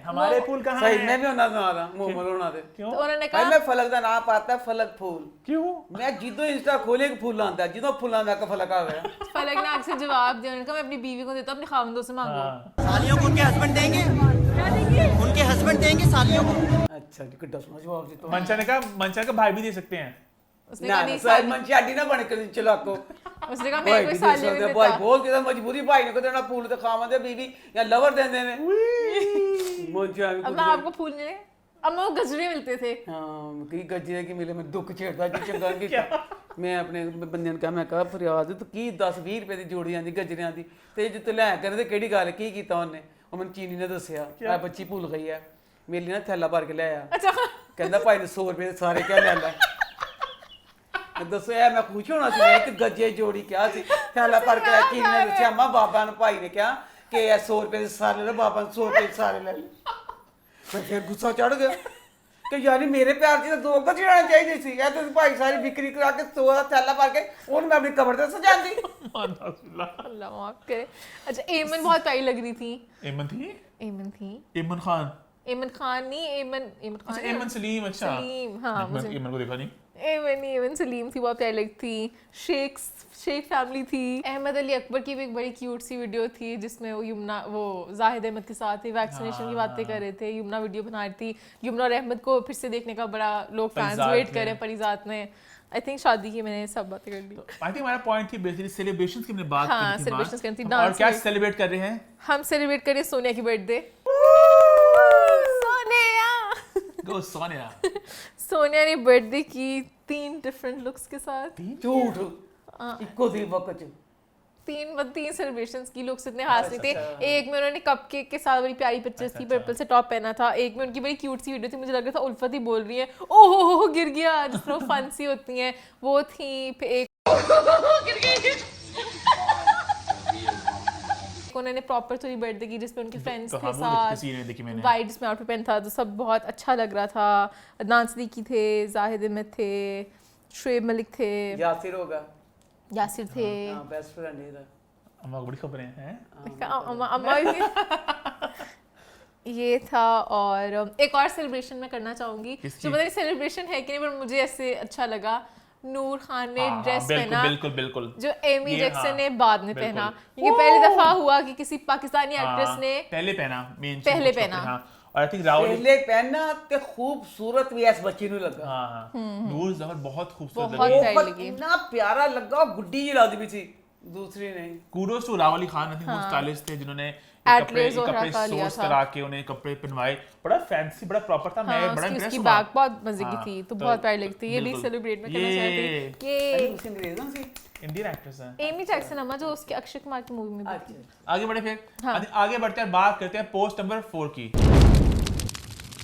हमारे फूल कहाँ ਸਹੀ हैं? ਮੈਂ ਵੀ ਉਹਨਾਂ ਦਾ ਨਾਂ ਦਾ ਮੁਹੰਮਦ ਉਹਨਾਂ ਦੇ क्यों? तो उन्होंने ਭਾਈ कहा ਮੈਂ ਫਲਕ ਦਾ ਨਾਮ ਪਾਤਾ ਫਲਕ ਫੂਲ क्यों? ਮੈਂ ਜਦੋਂ ਇੰਸਟਾ ਖੋਲੇ ਕਿ ਫੁੱਲ ਆਂਦਾ ਜਦੋਂ ਫੁੱਲਾਂ ਦਾ ਫਲਕ आ गया फलक ने आगे से जवाब दिया, उन्होंने कहा मैं अपनी बीवी को देता हूँ, अपने खामदों से मांगो। हाँ। सालियों को उनके हस्बैंड देंगे, क्या देंगे? उनके हस्बैंड देंगे सालियों को। अच्छा जी कितना सोना जवाब देता मनशा का भाई भी दे सकते हैं। उसने ना कहा ना नहीं साहब साली, मन चाटी ना बन कर चलाको उसने कहा भाई मैं कोई भी दे साली सकते नहीं भाई देता। बोल के मजबूरी भाई ने को देना फूल तो खावा दे बीवी या लवर दे देने मन चाटी अब मैं आपको फूल मिले, अब मैं वो गजरे मिलते थे। हां की गजरे की मिले में दुख छेड़ता जी चंगा की ਮੈਂ ਆਪਣੇ ਬੰਦਿਆਂ ਨੂੰ ਕਿਹਾ ਫਰਿਆਦ ਤੂੰ ਕੀ 10-20 ਰੁਪਏ ਦੀ ਜੋੜੀਆਂ ਦੀ ਗਜਰਿਆਂ ਦੀ ਤੇ ਜੇ ਤੂੰ ਲੈ ਕੇ ਤੇ ਕਿਹੜੀ ਗੱਲ ਕੀ ਕੀਤਾ ਉਹਨੇ ਉਹ ਮੈਨੂੰ ਚੀਨੀ ਨੇ ਦੱਸਿਆ ਆ ਬੱਚੀ ਭੁੱਲ ਗਈ ਹੈ ਮੇਰੇ ਲਈ ਨਾ ਥੈਲਾ ਭਰ ਕੇ ਲੈ ਆ अच्छा ਕਹਿੰਦਾ ਭਾਈ ਨੇ 100 ਰੁਪਏ ਦੇ ਸਾਰੇ ਕਿਆ ਲੈ ਲੈ ਮੈਂ ਦੱਸਿਆ ਮੈਂ ਖੁਸ਼ ਹੋਣਾ ਸੀ ਇੱਕ ਗੱਜੇ ਜੋੜੀ ਕਿਹਾ ਸੀ ਥੈਲਾ ਭਰ ਕੇ ਚੀਨੀ ਨੇ ਦੱਸਿਆ ਅੰਮਾ ਬਾਬਾ ਨੂੰ ਭਾਈ ਨੇ ਕਿਹਾ ਕਿ ਇਹ 100 ਰੁਪਏ ਦੇ ਸਾਰੇ ਲੈ ਬਾਬਾ ਨੂੰ 100 ਰੁਪਏ ਦੇ ਸਾਰੇ ਲੈ ਲੈ ਮੈਂ ਫਿਰ ਗੁੱਸਾ ਚੜ ਗਿਆ ਕਿ ਯਾਨੀ ਮੇਰੇ ਪਿਆਰ ਚ ਤਾਂ 2 ਗੱਜ ਲੈਣੇ ਚਾਹੀਦੇ ਸੀ ਇਹ ਤਾਂ ਭਾਈ ਸਾਰੀ ਵਿਕਰੀ ਕਰਾ ਕੇ 100 ਦਾ ਥੈਲਾ ਭਰ ਕੇ ਉਹਨੂੰ मैं अपनी कब्र पे सजाती अल्लाह माफ करे। अच्छा एमन बहुत प्यारी लग रही थी। एमन थी? एमन थी। एमन खान? एमन खान नहीं, एमन खान अच्छा एमन सलीम। अच्छा सलीम, हाँ मुझे एमन को देखा नहीं। एमन सलीम थी, बहुत प्यारी लगती थी। शेख फैमिली थी। अहमद अली अकबर की भी एक बड़ी क्यूट सी वीडियो थी जिसमें वो यमुना वो जाहिद अहमद के साथ ही वैक्सीनेशन की बातें कर रहे थे। यमुना वीडियो बना रही थी। यमुना और अहमद को फिर से देखने का बड़ा लोग फैंस वेट कर रहे हैं परिजात में। आई थिंक शादी की मैंने सब बातें कर ली। आई थिंक हमारा पॉइंट थी बेसिकली सेलिब्रेशंस की हमने बात हाँ, की थी। celebrations करनी थी, और dance क्या में। सेलिब्रेट कर रहे हैं? हम सेलिब्रेट करें सोनिया की बर्थडे। सोनिया गो सोनिया। सोनिया ने बर्थडे की 3 डिफरेंट लुक्स के साथ। झूठ इको दी वक्त 3 सेलिब्रेशंस की लुक्स इतने खास नहीं थे। एक में उन्होंने कपकेक के साथ बड़ी प्यारी पिक्चर्स थी, पर्पल से टॉप पहना था। एक में उनकी बड़ी क्यूट सी वीडियो थी, मुझे लग रहा था उल्फत ही बोल रही है ओहो गिर गया, जिस तरह फन सी होती हैं वो थी। फिर एक उन्होंने प्रॉपर थोड़ी बर्थडे की जिसमें उनके फ्रेंड्स थे साथ, वाइट जिसमें आउटफिट पहना था, तो सब बहुत अच्छा लग रहा था। अदनान सिद्दीकी थे, जाहिद अहमद थे, शुएब मलिक थे, यासिर होगा, यासिर थे। हां बेस्ट फ्रेंड है। अम्मा बड़ी खबरें हैं। अम्मा ये था। और एक और सेलिब्रेशन मैं करना चाहूंगी जो पता नहीं सेलिब्रेशन है कि नहीं, पर मुझे ऐसे अच्छा लगा। नूर खान ने ड्रेस पहना, बिल्कुल जो एमी जैक्सन ने बाद में पहना। ये पहली दफा हुआ कि किसी पाकिस्तानी एक्ट्रेस ने पहले पहना, पहले पहना। और आई थिंक राहुल पहले पहना ते खूबसूरत भी इस बच्ची नु लगा। हां नूर जहर बहुत खूबसूरत बहुत लगी। प्यारी लगी। इतना प्यारा लगा, गुड्डी जी लगदी भी थी, दूसरी नहीं। Kudos to Rahul Khan. I think वो स्टाइलिस्ट थे जिन्होंने कपड़े सोर्स करा के उन्हें कपड़े पहनवाए। बड़ा फैंसी, बड़ा प्रॉपर था। मैं बड़ा इंप्रेस उसकी हुआ। बैग बहुत मजे की थी, तो तो बहुत प्यारी लगती है। ये भी बिल्कुल। सेलिब्रेट में करना चाहती अरे ये उसी अंग्रेजन सी इंडियन एक्ट्रेस है। एमी जैक्सन अम्मा जो उसके अक्षय कुमार की मूवी में भी थी। अच्छा आगे बढ़े फिर। हाँ। आगे बढ़ते हैं, बात करते हैं पोस्ट नंबर 4 की।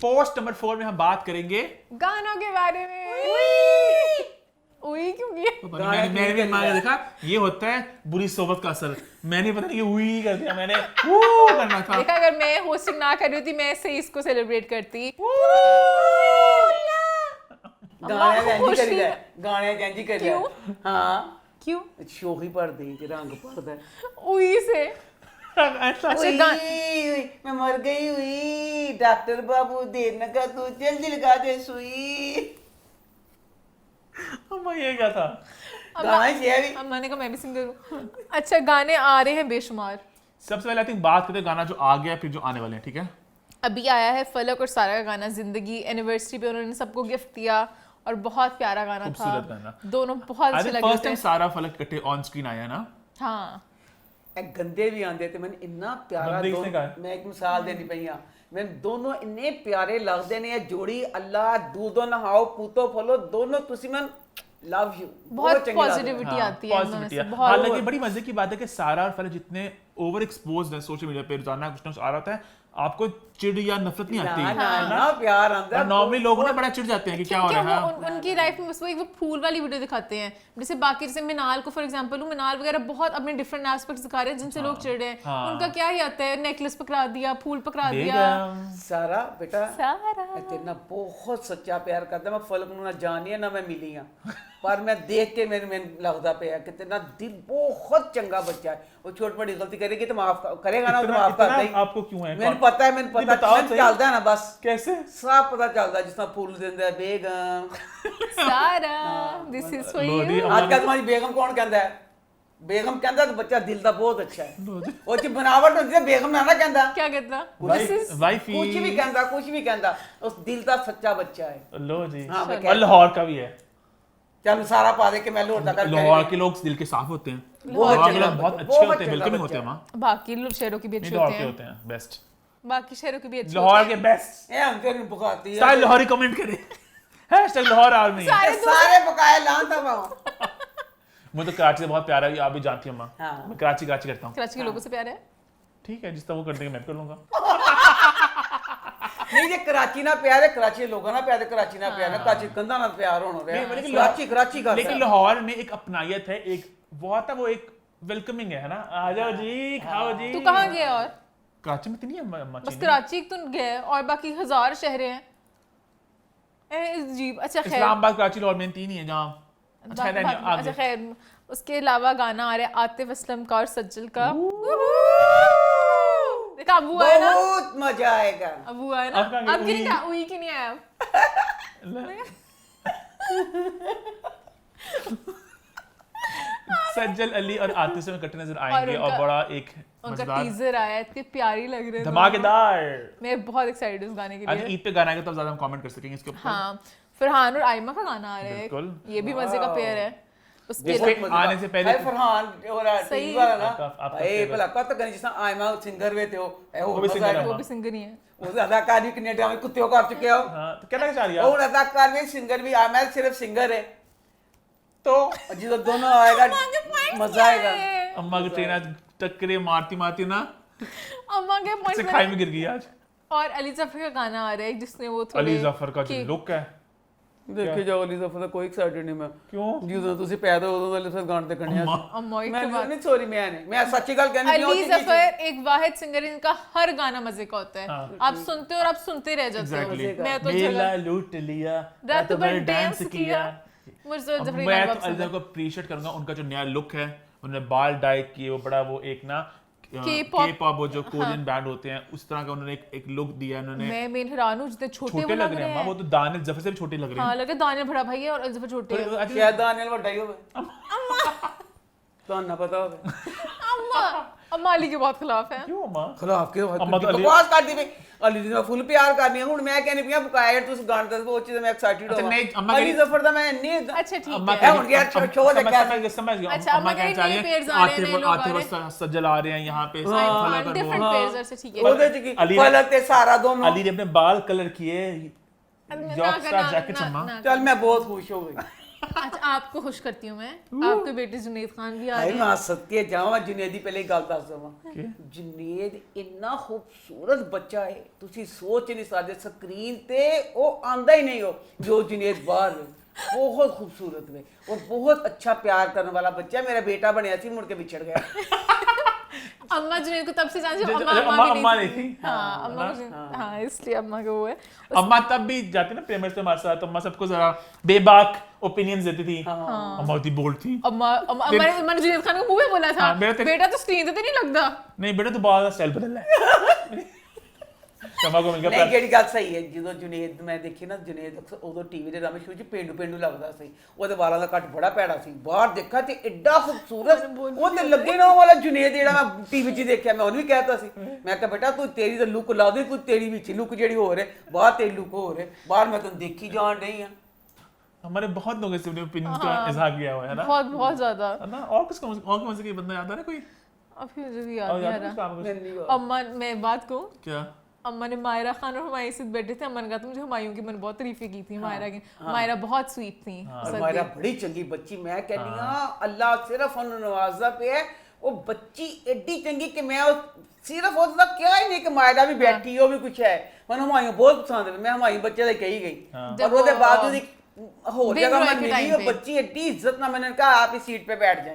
पोस्ट नंबर 4 में हम बात करेंगे गानों के बारे में। उई क्यों किया? मैंने भी मांगा देखा, ये होता है बुरी सोबत का असर। मैंने पता नहीं हुई कर दिया, मैंने करना था। देखा अगर मैं होस्टिंग ना कर रही थी मैं ऐसे इसको सेलिब्रेट करती। गाने जंजी करी है, गाने जंजी करी है। क्यों? हां क्यों? शोही पड़ दी जे रंग पड़दा है। उई से अच्छा मैं मर गई हुई, डॉक्टर बाबू देर न का तू जल्दी लगा दे सुई। अम्मा ये क्या था? गाना चाहिए भी। अब मैंने कहा मैं भी सिंगर हूँ। अच्छा गाने आ रहे हैं बेशुमार। सबसे पहले आई थिंक बात करते हैं गाना जो आ गया फिर जो आने वाले हैं, ठीक है? अभी आया है फलक और सारा का गाना जिंदगी एनिवर्सरी पे उन्होंने सबको गिफ्ट दिया और बहुत प्यारा गाना था। खूबसूरत गाना। दोनों बहुत अच्छे लग फर्स्ट रहे टाइम थे। सारा फलक इकट्ठे ऑन स्क्रीन आया ना। हाँ ਇਹ ਗੰਦੇ ਵੀ ਆਂਦੇ ਤੇ ਮੈਨੂੰ ਇੰਨਾ ਪਿਆਰਾ ਗੰਦੇ ਕਿਸਨੇ ਕਹਾ? ਮੈਂ ਇੱਕ ਮਿਸਾਲ ਦੇਣੀ ਪਈ ਆ, ਮੈਨੂੰ ਦੋਨੋਂ ਇੰਨੇ ਪਿਆਰੇ ਲੱਗਦੇ ਨੇ ਇਹ ਜੋੜੀ। ਅੱਲਾ दूधो नहाओ पूतो फलो दोनों तुसी मन लव यू। बहुत पॉजिटिविटी आती है इनमें से, बहुत। हालांकि बड़ी मजे की बात है कि सारा और फलक जितने ओवर एक्सपोज्ड है सोशल मीडिया पे, रोजाना कुछ ना कुछ आ रहा होता है, आपको चिढ़ या नफरत नहीं आती ना प्यार आंदा। नॉर्मली लोग ना बड़ा चिढ़ जाते हैं कि क्या हो रहा है। उनकी लाइफ में बस वो एक वो फूल वाली वीडियो दिखाते हैं। जैसे बाकी जैसे मिनाल को फॉर एग्जांपल मिनाल वगैरह बहुत अपने डिफरेंट एस्पेक्ट्स दिखा रहे हैं जिनसे लोग चिढ़ रहे हैं। उनका क्या ही आता है, नेकलेस पकड़ा दिया, फूल पकड़ा दिया। सारा बेटा सारा तेरे ना बहुत सच्चा प्यार करदा। मैं फलक नूं ना जानी है ना मैं मिली हां, पर मैं देख के मैंने लगदा पिया कि तेरा दिल बहुत चंगा बच्चा है। वो छोटी बड़ी गलती करेगी तो माफ करेगा ना, तो माफ करता ही। आपको क्यों है? मैंने पता है, मैंने पता चलदा है ना, बस कैसे सब पता चलदा। जिस तरह फूल देंदा है बेगम सारा दिस इज फॉर यू। आजकल तुम्हारी बेगम कौन कहता है? बेगम कहता तो बच्चा दिल दा बहुत अच्छा है। वो ची बनावट होती है, बेगम ना कहता क्या कहता? वाइफ कुछ भी कहता, कुछ भी कहता, उस दिल दा सच्चा बच्चा है। लो जी। हाँ, मैं और लाहौर का भी है। चल सारा पा दे के मैं लोटा कर लाहौर के लोग दिल के साफ होते हैं, लाहौर के लोग बहुत अच्छे होते हैं, वेलकमिंग होते हैं। वहाँ बाकी शहरों की भी अच्छे लाहौर होते के हैं, होते हैं बेस्ट। बाकी शहरों की भी अच्छी लाहौर के बेस्ट। ए हम तेरे बुखाती है सारे लाहौरी कमेंट करें, हैशटैग लाहौर आर्मी। सारे पकाए लान था वहां। मुझे तो कराची से बहुत प्यार है, आप भी जानती हैं अम्मा। हाँ। मैं कराची करता हूँ। कराची के लोगों से प्यार है? ठीक है, जिस तरह वो कर देंगे मैं भी कर लूंगा। नहीं जे कराची ना प्यार है, कराची के लोगों ना प्यार है, कराची ना प्यार है, कराची कंधा ना प्यार होना रहा। कराची का लेकिन लाहौर में एक अपनायत है, एक बहुत है, वो एक वेलकमिंग है ना, आ जाओ जी, खाओ जी। तू कहाँ गया? और कराची में तो नहीं है अम्मा बस चीनी। कराची तो गए और बाकी 1000 शहरें हैं। अजीब। अच्छा खैर, इस्लामाबाद, कराची, लाहौर में 3 ही है जहाँ। अच्छा खैर, नहीं, अच्छा आगे। खैर, उसके अलावा गाना आ रहा है आतिफ असलम का और सज्जल का। देखा अबू आया ना, बहुत मजा आएगा। अबू आया ना। अब कहाँ गए? अब की क्या उई की नहीं आया अब। सज्जल अली और आतिफ से इकट्ठे नजर आएंगे और उनका- बड़ा एक उनका मजेदार टीजर आया, इतनी प्यारी लग रही है, धमाकेदार। मैं बहुत एक्साइटेड हूँ उस गाने के आज लिए। ईद पे गाना आएगा तब ज्यादा हम कमेंट कर सकेंगे इसके ऊपर। हाँ, फरहान और आयमा का गाना आ रहा है, बिल्कुल। ये भी मजे का पेयर है। उसके जिसके अलावा आने से पहले हाय फरहान और सही। टीवी वाला ना आपका ए favorite। भला कत गनी जिस आयमा सिंगर वे थे वो भी singer है। वो भी सिंगर ही है। उस अदाकारी कनेडा में कुत्ते कर चुके हो हाँ, तो कहना क्या चाह रही है और अदाकार में सिंगर भी आयमा सिर्फ सिंगर है, तो जो दोनों आएगा मजा आएगा। अम्मा की ट्रेन आज टक्करे मारती ना अम्मा के से पॉइंट खाई में गिर गई आज। और अली जफर का गाना आ रहा है जिसने वो थोड़े अली जफर का जो कि- लुक है, ਦੇਖੀ ਜਾਓ ਅਲੀ ਜ਼ਫਰ ਦਾ ਕੋਈ ਐਕਸਾਈਟਡ ਨਹੀਂ ਮੈਂ क्यों? ਜਦੋਂ ਤੁਸੀਂ ਪੈਦਾ ਉਦੋਂ ਦਾ ਲਿਸਨ ਗਾਣ ਤੇ ਕਣਿਆ अम्मा ਮੈਂ के बाद ਨਹੀਂ ਸੌਰੀ मैं सच्ची गल कहनी अली जफर एक वाहिद सिंगर है जिनका हर गाना मजे का होता है। आप सुनते हो और आप सुनते रह जाते एग्जैक्टली। हो। मैं तो मेला लूट लिया, रात भर डांस किया। अब मुझे जफर के मैं गाने तो बहुत पसंद अली है। को अप्रिशिएट करूंगा, उनका जो नया लुक है, उन्होंने बाल डाई किए, वो बड़ा वो एक ना K-pop, K-pop वो जो कोरियन बैंड होते हैं उस तरह का उन्होंने एक लुक दिया उन्होंने। मैं मेन हैरान हूँ जितने छोटे छोटे वो लग रहे हैं, वो तो दानिश जफर से भी छोटे लग रहे हाँ हैं। लगे दानियल बड़ा भाई है और अली जफर छोटे हैं। तो शायद दानियल ਵੱਡਾ ਹੀ ਹੋਵੇ ਤੁਹਾਨੂੰ ਨਾ ਪਤਾ ਹੋਵੇ अम्मा अम्मा अली के बहुत खिलाफ है। क्यों अम्मा? ਖਿਲਾਫ ਕੇ अम्मा तो अली ਬਕਵਾਸ ਕਰਦੀ ਪਈ ਅਲੀ ਦੀ ਮੈਂ ਫੁੱਲ ਪਿਆਰ ਕਰਨੀ ਹੁਣ ਮੈਂ ਕਹਿੰਦੀ ਪਈ ਬਕਾਇਆ ਤੁਸੀਂ ਗਾਣ ਦੱਸ ਉਹ ਚੀਜ਼ ਮੈਂ ਐਕਸਾਈਟਡ अच्छा, नहीं, ਹੋਵਾਂ अम्मा ਅਲੀ कह- ਜ਼ਫਰ ਦਾ मैं नहीं अच्छा ठीक अम्मा है। कह- ਹੁਣ यार अम्मा- शो देखा समझ गया। अच्छा, अम्मा अम्मा कहना कह चाह रही रही है, है पेयर्स आ रहे हैं, नए लोग आ आतिफ रहे और सज्जल आ रहे हैं यहाँ पे। डिफरेंट पेयर्स से ठीक है। ਉਹਦੇ ਚ ਕੀ अली ने- फलक ते सारा दोनों अली ने अपने बाल कलर किए, ना जॉकस्टार करना, जैकेट्स ना- अम्मा। ना चल मैं बहुत खुश हो गई अच्छा आपको खुश करती हूँ मैं, आपके बेटे जुनेद खान भी आ ਹਾਏ रहे ਮੈਂ हैं। ਸਦਕੇ ਜਾਵਾਂ ਜੁਨੇਦ ਦੀ ਪਹਿਲੇ ਗੱਲ ਦੱਸ ਦਵਾਂ ਜੁਨੇਦ ਇੰਨਾ ਖੂਬਸੂਰਤ ਬੱਚਾ ਹੈ ਤੁਸੀਂ ਸੋਚ ਨਹੀਂ ਸਕਦੇ ਸਕਰੀਨ ਤੇ ਉਹ ਆਂਦਾ ਹੀ ਨਹੀਂ ਹੋ ਜੋ ਜੁਨੇਦ ਬਾਹਰ ਹੈ ਬਹੁਤ ਖੂਬਸੂਰਤ ਹੈ और बहुत अच्छा प्यार करने वाला बच्चा मेरा बेटा बनया सी मुड़ के बिछड़ गया अम्मा जुनेद को तब से जानती हूँ, जो- अम्मा जो अम्मा अम्मा भी नहीं नहीं थी। थी। हाँ अम्मा को हाँ इसलिए अम्मा को वो है। अम्मा तब भी जाती ना प्रेमर से हमारे साथ, अम्मा सबको जरा बेबाक ओपिनियंस देती थी। अम्मा होती बोल्ड थी। अम्मा मैंने जुनेद खान को मुंह में बोला था हाँ, बेटा तो स्क्रीन पे नहीं लगता। नहीं बेटा तो बहुत ज्यादा स्टाइल बदल रहा है। शमा को मिल गया ਨਹੀਂ प्यार। ਜਿਹੜੀ ਗੱਲ ਸਹੀ ਹੈ ਜਦੋਂ ਜੁਨੇਦ ਮੈਂ ਦੇਖੀ ਨਾ ਜੁਨੇਦ ਅਕਸਰ ਉਦੋਂ ਟੀਵੀ ਦੇ ਰਾਮੇ ਸ਼ੋਅ 'ਚ ਪੇਂਡੂ ਲੱਗਦਾ ਸੀ ਉਹਦੇ ਵਾਲਾਂ ਦਾ ਕੱਟ ਬੜਾ ਭੈੜਾ ਸੀ ਬਾਹਰ ਦੇਖਾ ਤੇ ਐਡਾ ਖੂਬਸੂਰਤ ਉਹ ਤੇ ਲੱਗੇ ਨਾ ਉਹ ਵਾਲਾ ਜੁਨੇਦ ਜਿਹੜਾ ਮੈਂ ਟੀਵੀ 'ਚ ਦੇਖਿਆ ਮੈਂ ਉਹਨੂੰ ਵੀ ਕਹਿਤਾ ਸੀ ਮੈਂ ਕਿਹਾ ਬੇਟਾ ਤੂੰ ਤੇਰੀ ਤਾਂ ਲੁੱਕ ਲਾ ਦੇ ਕੋਈ ਤੇਰੀ ਵਿੱਚ ਲੁੱਕ ਜਿਹੜੀ ਹੋ ਰਹੇ ਬਾਹਰ ਤੇਰੀ ਲੁੱਕ ਹੋ ਰਹੇ ਬਾਹਰ ਮੈਂ ਤੈਨੂੰ ਦੇਖੀ ਜਾਣ ਰਹੀ आ हमारे बहुत लोगों से अपने ओपिनियंस का इजहार किया हुआ है ना। बहुत बहुत ज्यादा। है ना? और कौन से बंदा याद आ रहा है कोई? अभी मुझे भी याद और नहीं आ याद है रहा। उसका कुछ? अम्मा मैं बात कहूँ, क्या? अम्मा ने मायरा खान और हुमायूं से बैठे थे। अम्मा ने कहा था मुझे हुमायूं की मैंने बहुत तारीफें की थी मायरा की। मायरा बहुत स्वीट थी। ਮਾਇਰਾ ਬੜੀ ਚੰਗੀ ਬੱਚੀ ਮੈਂ ਕਹਿੰਦੀ ਆ ਅੱਲਾਹ ਸਿਰਫ ਉਹਨੂੰ ਨਵਾਜ਼ਦਾ ਪਿਆ ਉਹ ਬੱਚੀ ਐਡੀ ਚੰਗੀ ਕਿ ਮੈਂ ਉਹ ਸਿਰਫ ਉਹਦਾ ਕਿਹਾ ਹੀ ਨਹੀਂ ਕਿ ਮਾਇਰਾ ਵੀ ਬੈਠੀ ਉਹ ਵੀ ਕੁਛ ਹੈ ਮੈਨੂੰ ਹੁਮਾਯੂੰ ਬਹੁਤ ਪਸੰਦ ਹੈ ਮੈਂ ਹੁਮਾਯੂੰ ਬੱਚੇ ਦਾ ਕਹੀ ਗਈ जब और ਉਹਦੇ वो, बाद ਉਹਦੀ ਹੋਰ बिग जगह रॉय मैं के मिली टाइम वो पे। बच्ची एडी इज्जत ना मैंने कहा आप इस सीट पे बैठ जाएं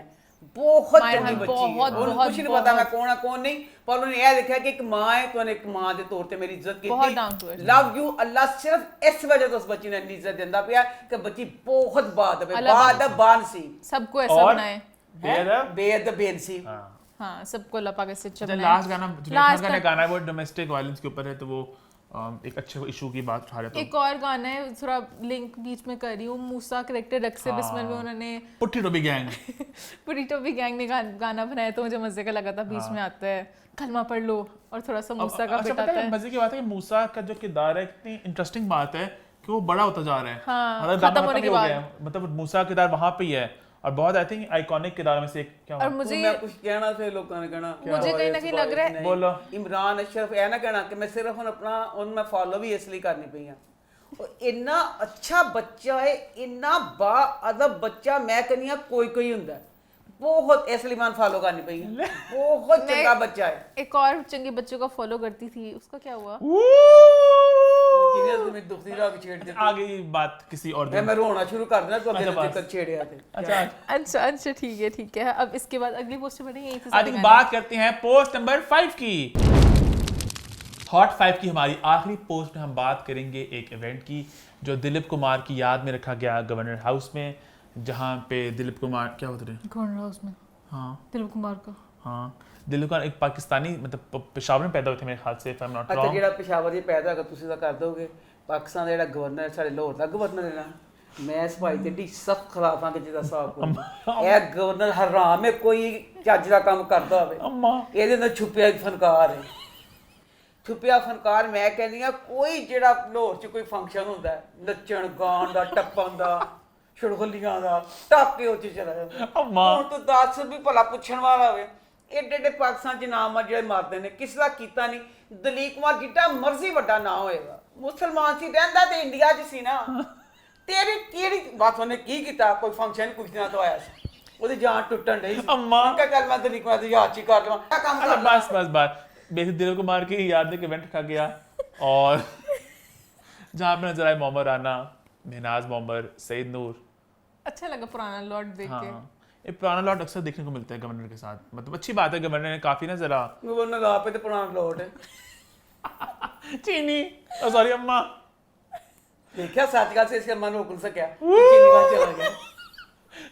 बहुत मायरा चंगी बच्ची है बहुत, ਉਹਨੂੰ बहुत, कुछ नहीं पता मैं बहुत। कौन है कौन नहीं पर उन्होंने यह देखा कि एक माँ है तो उन्हें एक माँ के तौर पे मेरी इज्जत की बहुत down to earth। Love you अल्लाह सिर्फ इस वजह तो उस बच्ची ने इज्जत देता पिया कि बच्ची बहुत बादब है अल्लाह बादब बानसी सबको ऐसा और? बनाए। बेअदब? बेअदब बेनसी हाँ सबको अल्लाह पाक से अच्छा अच्छा, बनाए। लास्ट गाना जुनेद Last खान का का- गाना है वो डोमेस्टिक वायलेंस के ऊपर है, तो वो एक अच्छे इशू की बात उठा रहे एक और गाना है थोड़ा लिंक बीच में कर रही हूँ, मूसा करेक्टर रक्से बिस्मिल में उन्होंने पुट्टी टोपी गैंग। पुरीटो भी गैंग ने गाना बनाया तो मुझे मजे का लगा था। बीच में आता है कलमा पढ़ लो और थोड़ा सा मूसा का अच्छा बिट पता आता है है। मजे की बात है कि मूसा का जो किरदार है इतनी इंटरेस्टिंग बात है कि वो बड़ा होता जा रहा है। हाँ, मतलब खत्म गाना होने ही के हो बाद। गया है। मतलब मूसा का किरदार वहां पे ही है और बहुत आई थिंक आइकॉनिक किरदार में से एक क्या और हुआ? मुझे मैं कुछ कहना फिर लोगों ने कहना मुझे कहीं ना कहीं लग रहा है बोलो। इमरान अशरफ ऐ ना कहना कि मैं सिर्फ ਹੁਣ अपना उन मैं फॉलो भी इसलिए करनी पई हां ਇੰਨਾ ਅੱਛਾ ਬੱਚਾ ਹੈ, ਇੰਨਾ ਬਾ ਅਦਬ ਬੱਚਾ, ਮੈਂ ਕਹਿੰਦੀ ਹਾਂ ਕੋਈ ਹੁੰਦਾ ਹੈ। बहुत इसलिए मैं फॉलो करनी पई है। बहुत चंगा बच्चा है। एक और चंगे बच्चों का फॉलो करती थी, उसका क्या हुआ? जिन्हें तुम्हें दुखती राह छेड़ देती। आगे ये बात किसी और दिन। मैं रोना शुरू कर देना तो अगले दिन तक छेड़े आते। अच्छा ठीक है। अब इसके बाद अगली पोस्ट बढ़ेंगे यहीं से। आज बात करते हैं पोस्ट नंबर 5 की। हॉट 5 की हमारी आखिरी पोस्ट में हम बात करेंगे एक इवेंट की जो दिलीप कुमार की याद में रखा गया गवर्नर हाउस में, जहाँ पे दिलीप कुमार क्या होते रहे गवर्नर हाउस में। हाँ दिलीप कुमार का। हाँ दिलीप कुमार एक पाकिस्तानी मतलब पेशावर में पैदा हुए थे मेरे ख्याल से, if I'm not अच्छा wrong। ਜਿਹੜਾ पेशावर ਜੀ ਪੈਦਾ ਹੈਗਾ ਤੁਸੀਂ ਤਾਂ ਕਰ ਦੋਗੇ। ਪਾਕਿਸਤਾਨ ਦਾ ਜਿਹੜਾ ਗਵਰਨਰ ਸਾਡੇ ਲਾਹੌਰ ਦਾ ਗਵਰਨਰ ਹੈ ਨਾ, ਮੈਂ ਇਸ ਭਾਈ ਤੇ ਢੀ ਸਖਤ ਖਿਲਾਫ ਹਾਂ ਕਿ ਜਿਹਦਾ ਹਿਸਾਬ ਕੋਈ ਇਹ ਗਵਰਨਰ ਹਰਾਮ ਹੈ, ਕੋਈ ਚੱਜ ਦਾ ਕੰਮ ਕਰਦਾ ਹੋਵੇ। ਇਹਦੇ ਨਾਲ ਛੁਪਿਆ ਇੱਕ ਫਨਕਾਰ ਹੈ, ਛੁਪਿਆ ਫਨਕਾਰ। ਮੈਂ ਕਹਿੰਦੀ ਆ ਕੋਈ ਜਿਹੜਾ ਲਾਹੌਰ 'ਚ ਕੋਈ ਫੰਕਸ਼ਨ ਹੁੰਦਾ ਨੱਚਣ ਗਾਣ ਦਾ ਟੱਪਣ ਦਾ ਛੁੜਗਲੀਆਂ ਦਾ ਟਾਕੇ ਉੱਚ ਚਲਾ ਜਾਂਦਾ। ਹੁਣ ਤੂੰ ਦੱਸ ਵੀ ਭਲਾ ਪੁੱਛਣ ਵਾਲਾ ਹੋਵੇ ਏਡੇ ਪਾਕਿਸਤਾਨ 'ਚ ਨਾਮ ਆ ਜਿਹੜੇ ਮਾਰਦੇ ਨੇ, ਕਿਸ ਦਾ ਕੀਤਾ ਨਹੀਂ। ਦਲੀਪ ਕੁਮਾਰ ਜਿੱਡਾ ਮਰਜ਼ੀ ਵੱਡਾ ਨਾ ਹੋਏਗਾ, ਮੁਸਲਮਾਨ ਸੀ, ਰਹਿੰਦਾ ਤੇ ਇੰਡੀਆ 'ਚ ਸੀ ਨਾ। ਤੇਰੀ ਕਿਹੜੀ ਬਾਤ ਉਹਨੇ ਕੀ ਕੀਤਾ? ਕੋਈ ਫੰਕਸ਼ਨ ਕੁਝ ਦਿਨਾਂ ਤੋਂ ਆਇਆ ਸੀ, ਉਹਦੀ ਜਾਨ ਟੁੱਟਣ ਡਈ ਸੀ। ਮੈਂ ਚੱਲ ਮੈਂ ਦਲੀਪ ਕੁਮਾਰ ਦੀ ਯਾਦ 'ਚ ਹੀ ਕਰ ਲਵਾਂ ਕੰਮ ਕਰ ਲਾ। बस बेसिक दिलीप कुमार की याद में इवेंट रखा गया और जहाँ पे नजर आए मोहम्मद राना, महनाज मोहम्मद, सईद नूर। अच्छा लगा पुराना लॉर्ड देख के। ये पुराना लॉट अक्सर देखने को मिलता है गवर्नर के साथ, मतलब अच्छी बात है। गवर्नर ने काफी ना जरा गवर्नर आप पे तो पुराना लॉर्ड है। चीनी सॉरी अम्मा देखा साथी से इसके मन रोक सका, चीनी बात चला गया।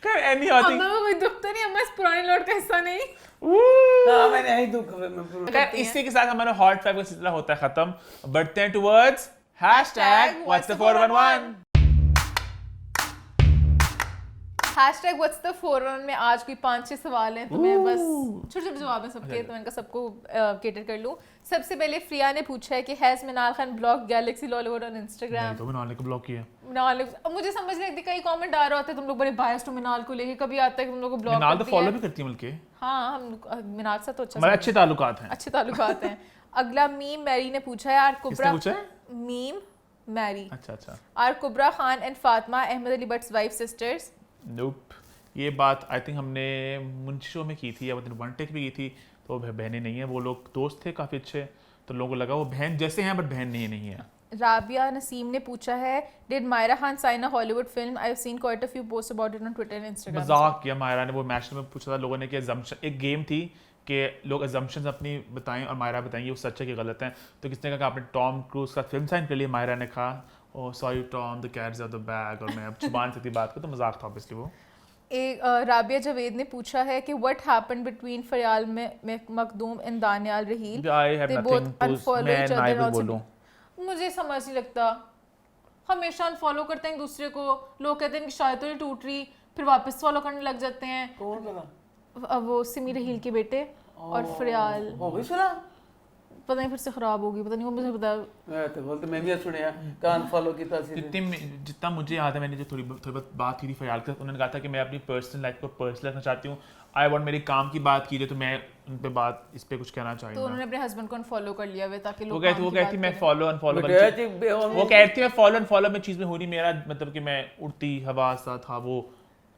खैर एनी होती अम्मा को कोई दुख तो नहीं, अम्मा इस पुराने लॉर्ड का हिस्सा नहीं। हाँ मैंने यही दुख है। खैर इसी के साथ हमारा हॉट 5 का सिलसिला होता है खत्म। बढ़ते हैं towards hashtag what's the 411। Hashtag what's the 411 में आज कोई 5-6 सवाल हैं, तो मैं बस छोटे जवाब हैं सबके, तो मैं इनका सबको केटर कर लूं। सबसे पहले फ्रिया ने पूछा है कि has Minal Khan block galaxy Lollywood on Instagram? तो मिनाल को ब्लॉक किया। मिनाल, अब मुझे समझ नहीं लगती, कई कमेंट आ रहा होता है तुम लोग बड़े बायस्ड हो मिनाल को लेके, कभी आता है कि तुम लोग को ब्लॉक मिनाल तो करती फॉलो है। भी करती है बल्कि। हाँ हम मिनाल से तो अच्छा हमारे अच्छे ताल्लुकात हैं। अच्छे ताल्लुकात हैं। अगला मीम मैरी ने पूछा है, आर कुबरा पूछा है? मीम मैरी, अच्छा are Kubra Khan and Fatima Ahmed Ali Bhatt's wife sisters? Nope, ये बात आई थिंक हमने मुंशी शो में की थी या वो दिन वन टेक भी की थी, तो वो बहनें नहीं हैं, वो लोग दोस्त थे काफ़ी अच्छे, तो लोगों को लगा वो बहन जैसे हैं बट बहन नहीं है। राबिया नसीम ने पूछा है, did Maira Khan sign a Hollywood film? I have seen quite a few post about it on Twitter and Instagram. मजाक किया मायरा ने, वो मैच में पूछा था लोगों ने कि assumption, एक गेम थी कि लोग अजम्पशंस अपनी बताएं और मायरा बताएंगे वो सच है कि गलत है। तो किसने कहा कि आपने टॉम क्रूज का फिल्म साइन कर लिया? मायरा ने कहा oh sorry Tom, the cats out the bag, और मैं अब छुपा सकती बात को, तो मजाक था ऑब्वियसली वो। एक राबिया जावेद ने पूछा है कि व्हाट हैपेंड बिटवीन फरियाल में Makhdoom and Daniyal Raheel? I have nothing to, मैं नाइब बोलूं। मुझे समझ नहीं लगता, हमेशा अनफॉलो करते हैं एक दूसरे को, लोग कहते हैं कि शायद तो नहीं टूट रही, फिर वापस फॉलो करने लग जाते हैं। कौन पता? अब वो सिमी रहील के बेटे और फरियाल, हो गई सुना? पता नहीं फिर से खराब होगी, पता नहीं, वो मुझे पता। तो बोलते मैं भी सुनया कान फॉलो किया था। जितना मुझे याद है, मैंने जो थोड़ी बहुत बात की थी फरियाल के साथ, उन्होंने कहा था कि मैं अपनी पर्सनल लाइफ को पर्सनल रखना चाहती हूँ, आई वांट मेरी काम की बात कीजिए, तो मैं उन पे बात इस पे कुछ कहना चाहूँगा। तो उन्होंने अपने हस्बैंड को अनफॉलो कर लिया हुआ ताकि लोग वो कहती मैं फॉलो अनफॉलो, वो कहती मैं फॉलो अनफॉलो में चीज़ में हो रही, मेरा मतलब कि मैं उड़ती हवा सा था, वो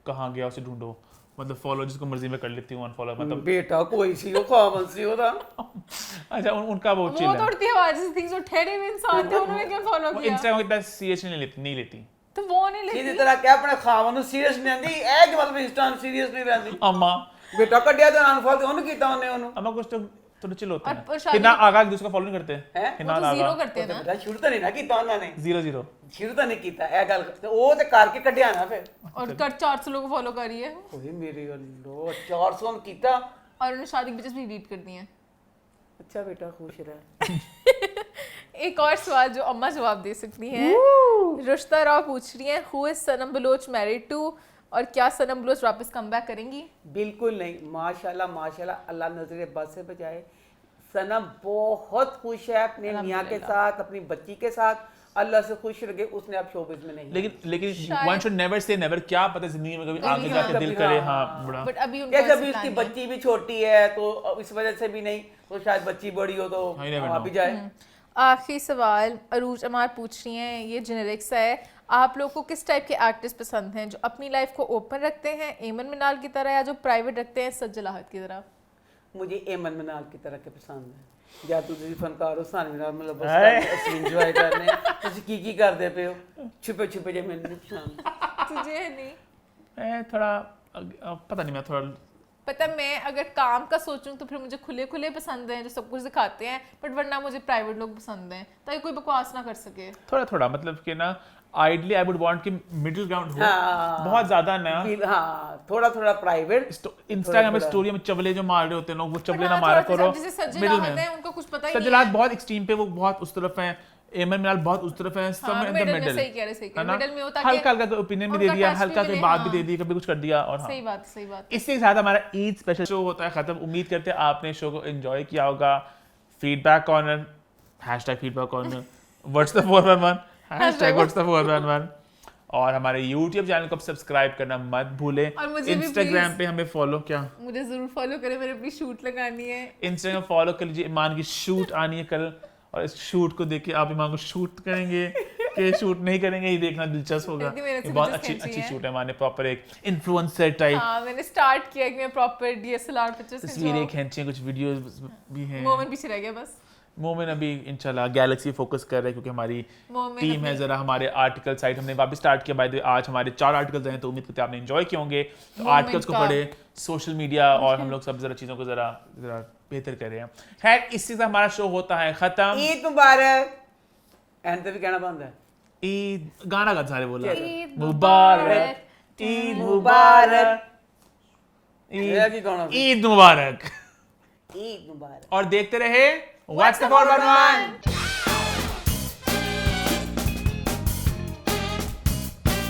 कहाँ गया उसे ढूंढो, मतलब फॉलो जिसको मर्जी में कर लेती हूँ, अनफॉलो मतलब बेटा कोई सी हो खामन सी हो था। अच्छा उनका वो चिल है, वो तोड़ती आवाज से थिंग्स, जो ठहरे हुए इंसान थे उन्होंने क्यों फॉलो किया? इंस्टाग्राम इतना सीरियस नहीं लेती तो वो नहीं लेती। सीधी तरह क्या अपने खामन ਨੂੰ ਸੀਰੀਅਸ ਨਹੀਂ ਆਂਦੀ, ਇਹ ਕਿ मतलब इंस्टा सीरियस नहीं रहंदी। अम्मा बेटा ਕੱਢਿਆ ਤੇ ਅਨਫॉलो ਤੇ ਉਹਨੂੰ ਕੀਤਾ ਉਹਨੂੰ। अम्मा कुछ तो थोड़े चिल होते और हैं, शादी- कितना आगा एक दूसरे को फॉलो नहीं करते हैं? कितना वो तो जीरो आगा करते हैं ना। बेटा शुरू ਤਾਂ ਨਹੀਂ ਨਾ ਕੀਤਾ ਉਹਨਾਂ ਨੇ, 0-0 शुरू ਤਾਂ ਨਹੀਂ ਕੀਤਾ ਇਹ ਗੱਲ, ਤੇ ਉਹ ਤੇ ਕਰਕੇ ਕੱਢਿਆ ਨਾ ਫਿਰ। और कर 400 लोगों को फॉलो कर रही है, ਓਏ ਮੇਰੇ ਅੱਲੋ 400 ਨੂੰ ਕੀਤਾ। और उन्होंने शादी की पिक्चर्स भी डिलीट कर दी हैं। अच्छा बेटा खुश रह। एक और सवाल जो अम्मा जवाब दे सकती हैं, रुश्ता राव पूछ रही हैं, who is Sanam Baloch married to, और क्या सनम बलोच वापस कमबैक करेंगी? बिल्कुल नहीं, माशाल्लाह माशाल्लाह, अल्लाह नजरे बद से बचाए। सनम बहुत खुश है अपने मियाँ के साथ, अपनी बच्ची के साथ, अल्लाह से खुश रहे, उसने अब शोबिज में नहीं। लेकिन one should never say never, क्या पता जिंदगी में कभी आगे जाके दिल करे हाँ बड़ा, बट अभी उनको कैसे ऐसे अभी उसकी plan है। बच्ची भी छोटी है, तो इस वजह से भी नहीं, तो शायद बच्ची बड़ी हो तो you never वहाँ know. भी जाए। आखिरी सवाल अरूज अमार पूछ रही हैं, ये जेनेरिक्स है, आप लोग को किस टाइप के आर्टिस्ट पसंद हैं, जो अपनी लाइफ को ओपन रखते हैं एमन मिनाल की तरह, या जो प्राइवेट रखते हैं सज्जल आहद की तरह? मुझे एमन मनाल की तरह के पसंद है। ਜਾਂ ਤੁਸੀਂ ਫਨਕਾਰ ਹੋ ਸਾਨੂੰ ਨਾਲ ਮਤਲਬ ਬਸ ਅਸੀਂ ਇੰਜੋਏ ਕਰਨੇ ਆ, ਤੁਸੀਂ ਕੀ ਕਰਦੇ ਪਏ ਹੋ ਛੁਪੇ ਛੁਪੇ ਜੇ ਮੈਨੂੰ ਨਹੀਂ ਪਸੰਦ। तुझे नहीं मैं थोड़ा पता नहीं, मैं थोड़ा पता, मैं अगर काम का सोचूं तो फिर मुझे खुले खुले पसंद हैं जो सब कुछ दिखाते हैं, बट वरना मुझे प्राइवेट लोग पसंद हैं ताकि कोई बकवास ना कर सके। थोड़ा थोड़ा मतलब कि ना आइडली आई वुड वांट कि मिडिल ग्राउंड हो, बहुत ज्यादा ना। हाँ थोड़ा थोड़ा प्राइवेट। इंस्टाग्राम में स्टोरी में चबले जो मार रहे होते हैं लोग, वो चबले हाँ, ना मारा करो। जैसे सज्जल आहद हैं, उनको कुछ पता ही नहीं सज्जलात है। बहुत एक्सट्रीम पे, वो बहुत उस तरफ हैं, एमन मिनाल बहुत उस तरफ है, सब हाँ, में इन द मिडिल में, मिडिल, सही कह रहे, सही कह है रहे, ना? मिडिल में हो ताकि हल्का हल्का ओपिनियन भी दे उनका दिया, touch हल्का भी कोई मिले, बात भी हाँ। दे दी, कभी कुछ कर दिया, और हाँ सही बात, सही बात। इसी के साथ हमारा ईद स्पेशल शो होता है खत्म। उम्मीद करते हैं आपने शो को एंजॉय किया होगा। Feedback corner #feedback corner, what's the 411 what's the 411, और हमारे YouTube चैनल को सब्सक्राइब करना मत भूलें। और मुझे भी इंस्टाग्राम please- पे हमें फॉलो, क्या मुझे जरूर फॉलो करें, मैंने अपनी शूट लगानी है। इंस्टाग्राम फॉलो कर लीजिए। ईमान की शूट आनी है कल, और इस शूट को देख के आप ईमान को शूट करेंगे कि शूट नहीं करेंगे, ये देखना दिलचस्प होगा। क्योंकि मैंने ये बहुत pictures अच्छी खींची अच्छी हैं। शूट है, माने प्रॉपर एक इन्फ्लुएंसर टाइप हाँ, मैंने स्टार्ट किया कि मैं प्रॉपर DSLR पिक्चर्स तस्वीरें खींची, कुछ वीडियोस भी हैं। मोमेंट पीछे रह गया बस। मोमेंट अभी इंशाल्लाह गैलेक्सी फोकस कर रहे हैं, क्योंकि हमारी मोमेंट टीम है जरा, हमारे आर्टिकल साइट हमने वापस स्टार्ट किया। बाय द वे आज हमारे 4 आर्टिकल्स हैं, तो उम्मीद करते हैं आपने एंजॉय किए होंगे। तो Moment आर्टिकल्स को का। पढ़े, सोशल मीडिया और हम लोग सब जरा चीज़ों को जरा जरा बेहतर कर रहे हैं। खैर, इसी से हमारा शो होता है खत्म। ईद मुबारक। एंड तो भी कहना बंद है। ईद गाना गा सारे बोला, ईद मुबारक, ईद मुबारक, ये की गाना? ईद मुबारक। ईद मुबारक। और देखते रहे व्हाट्स द 411।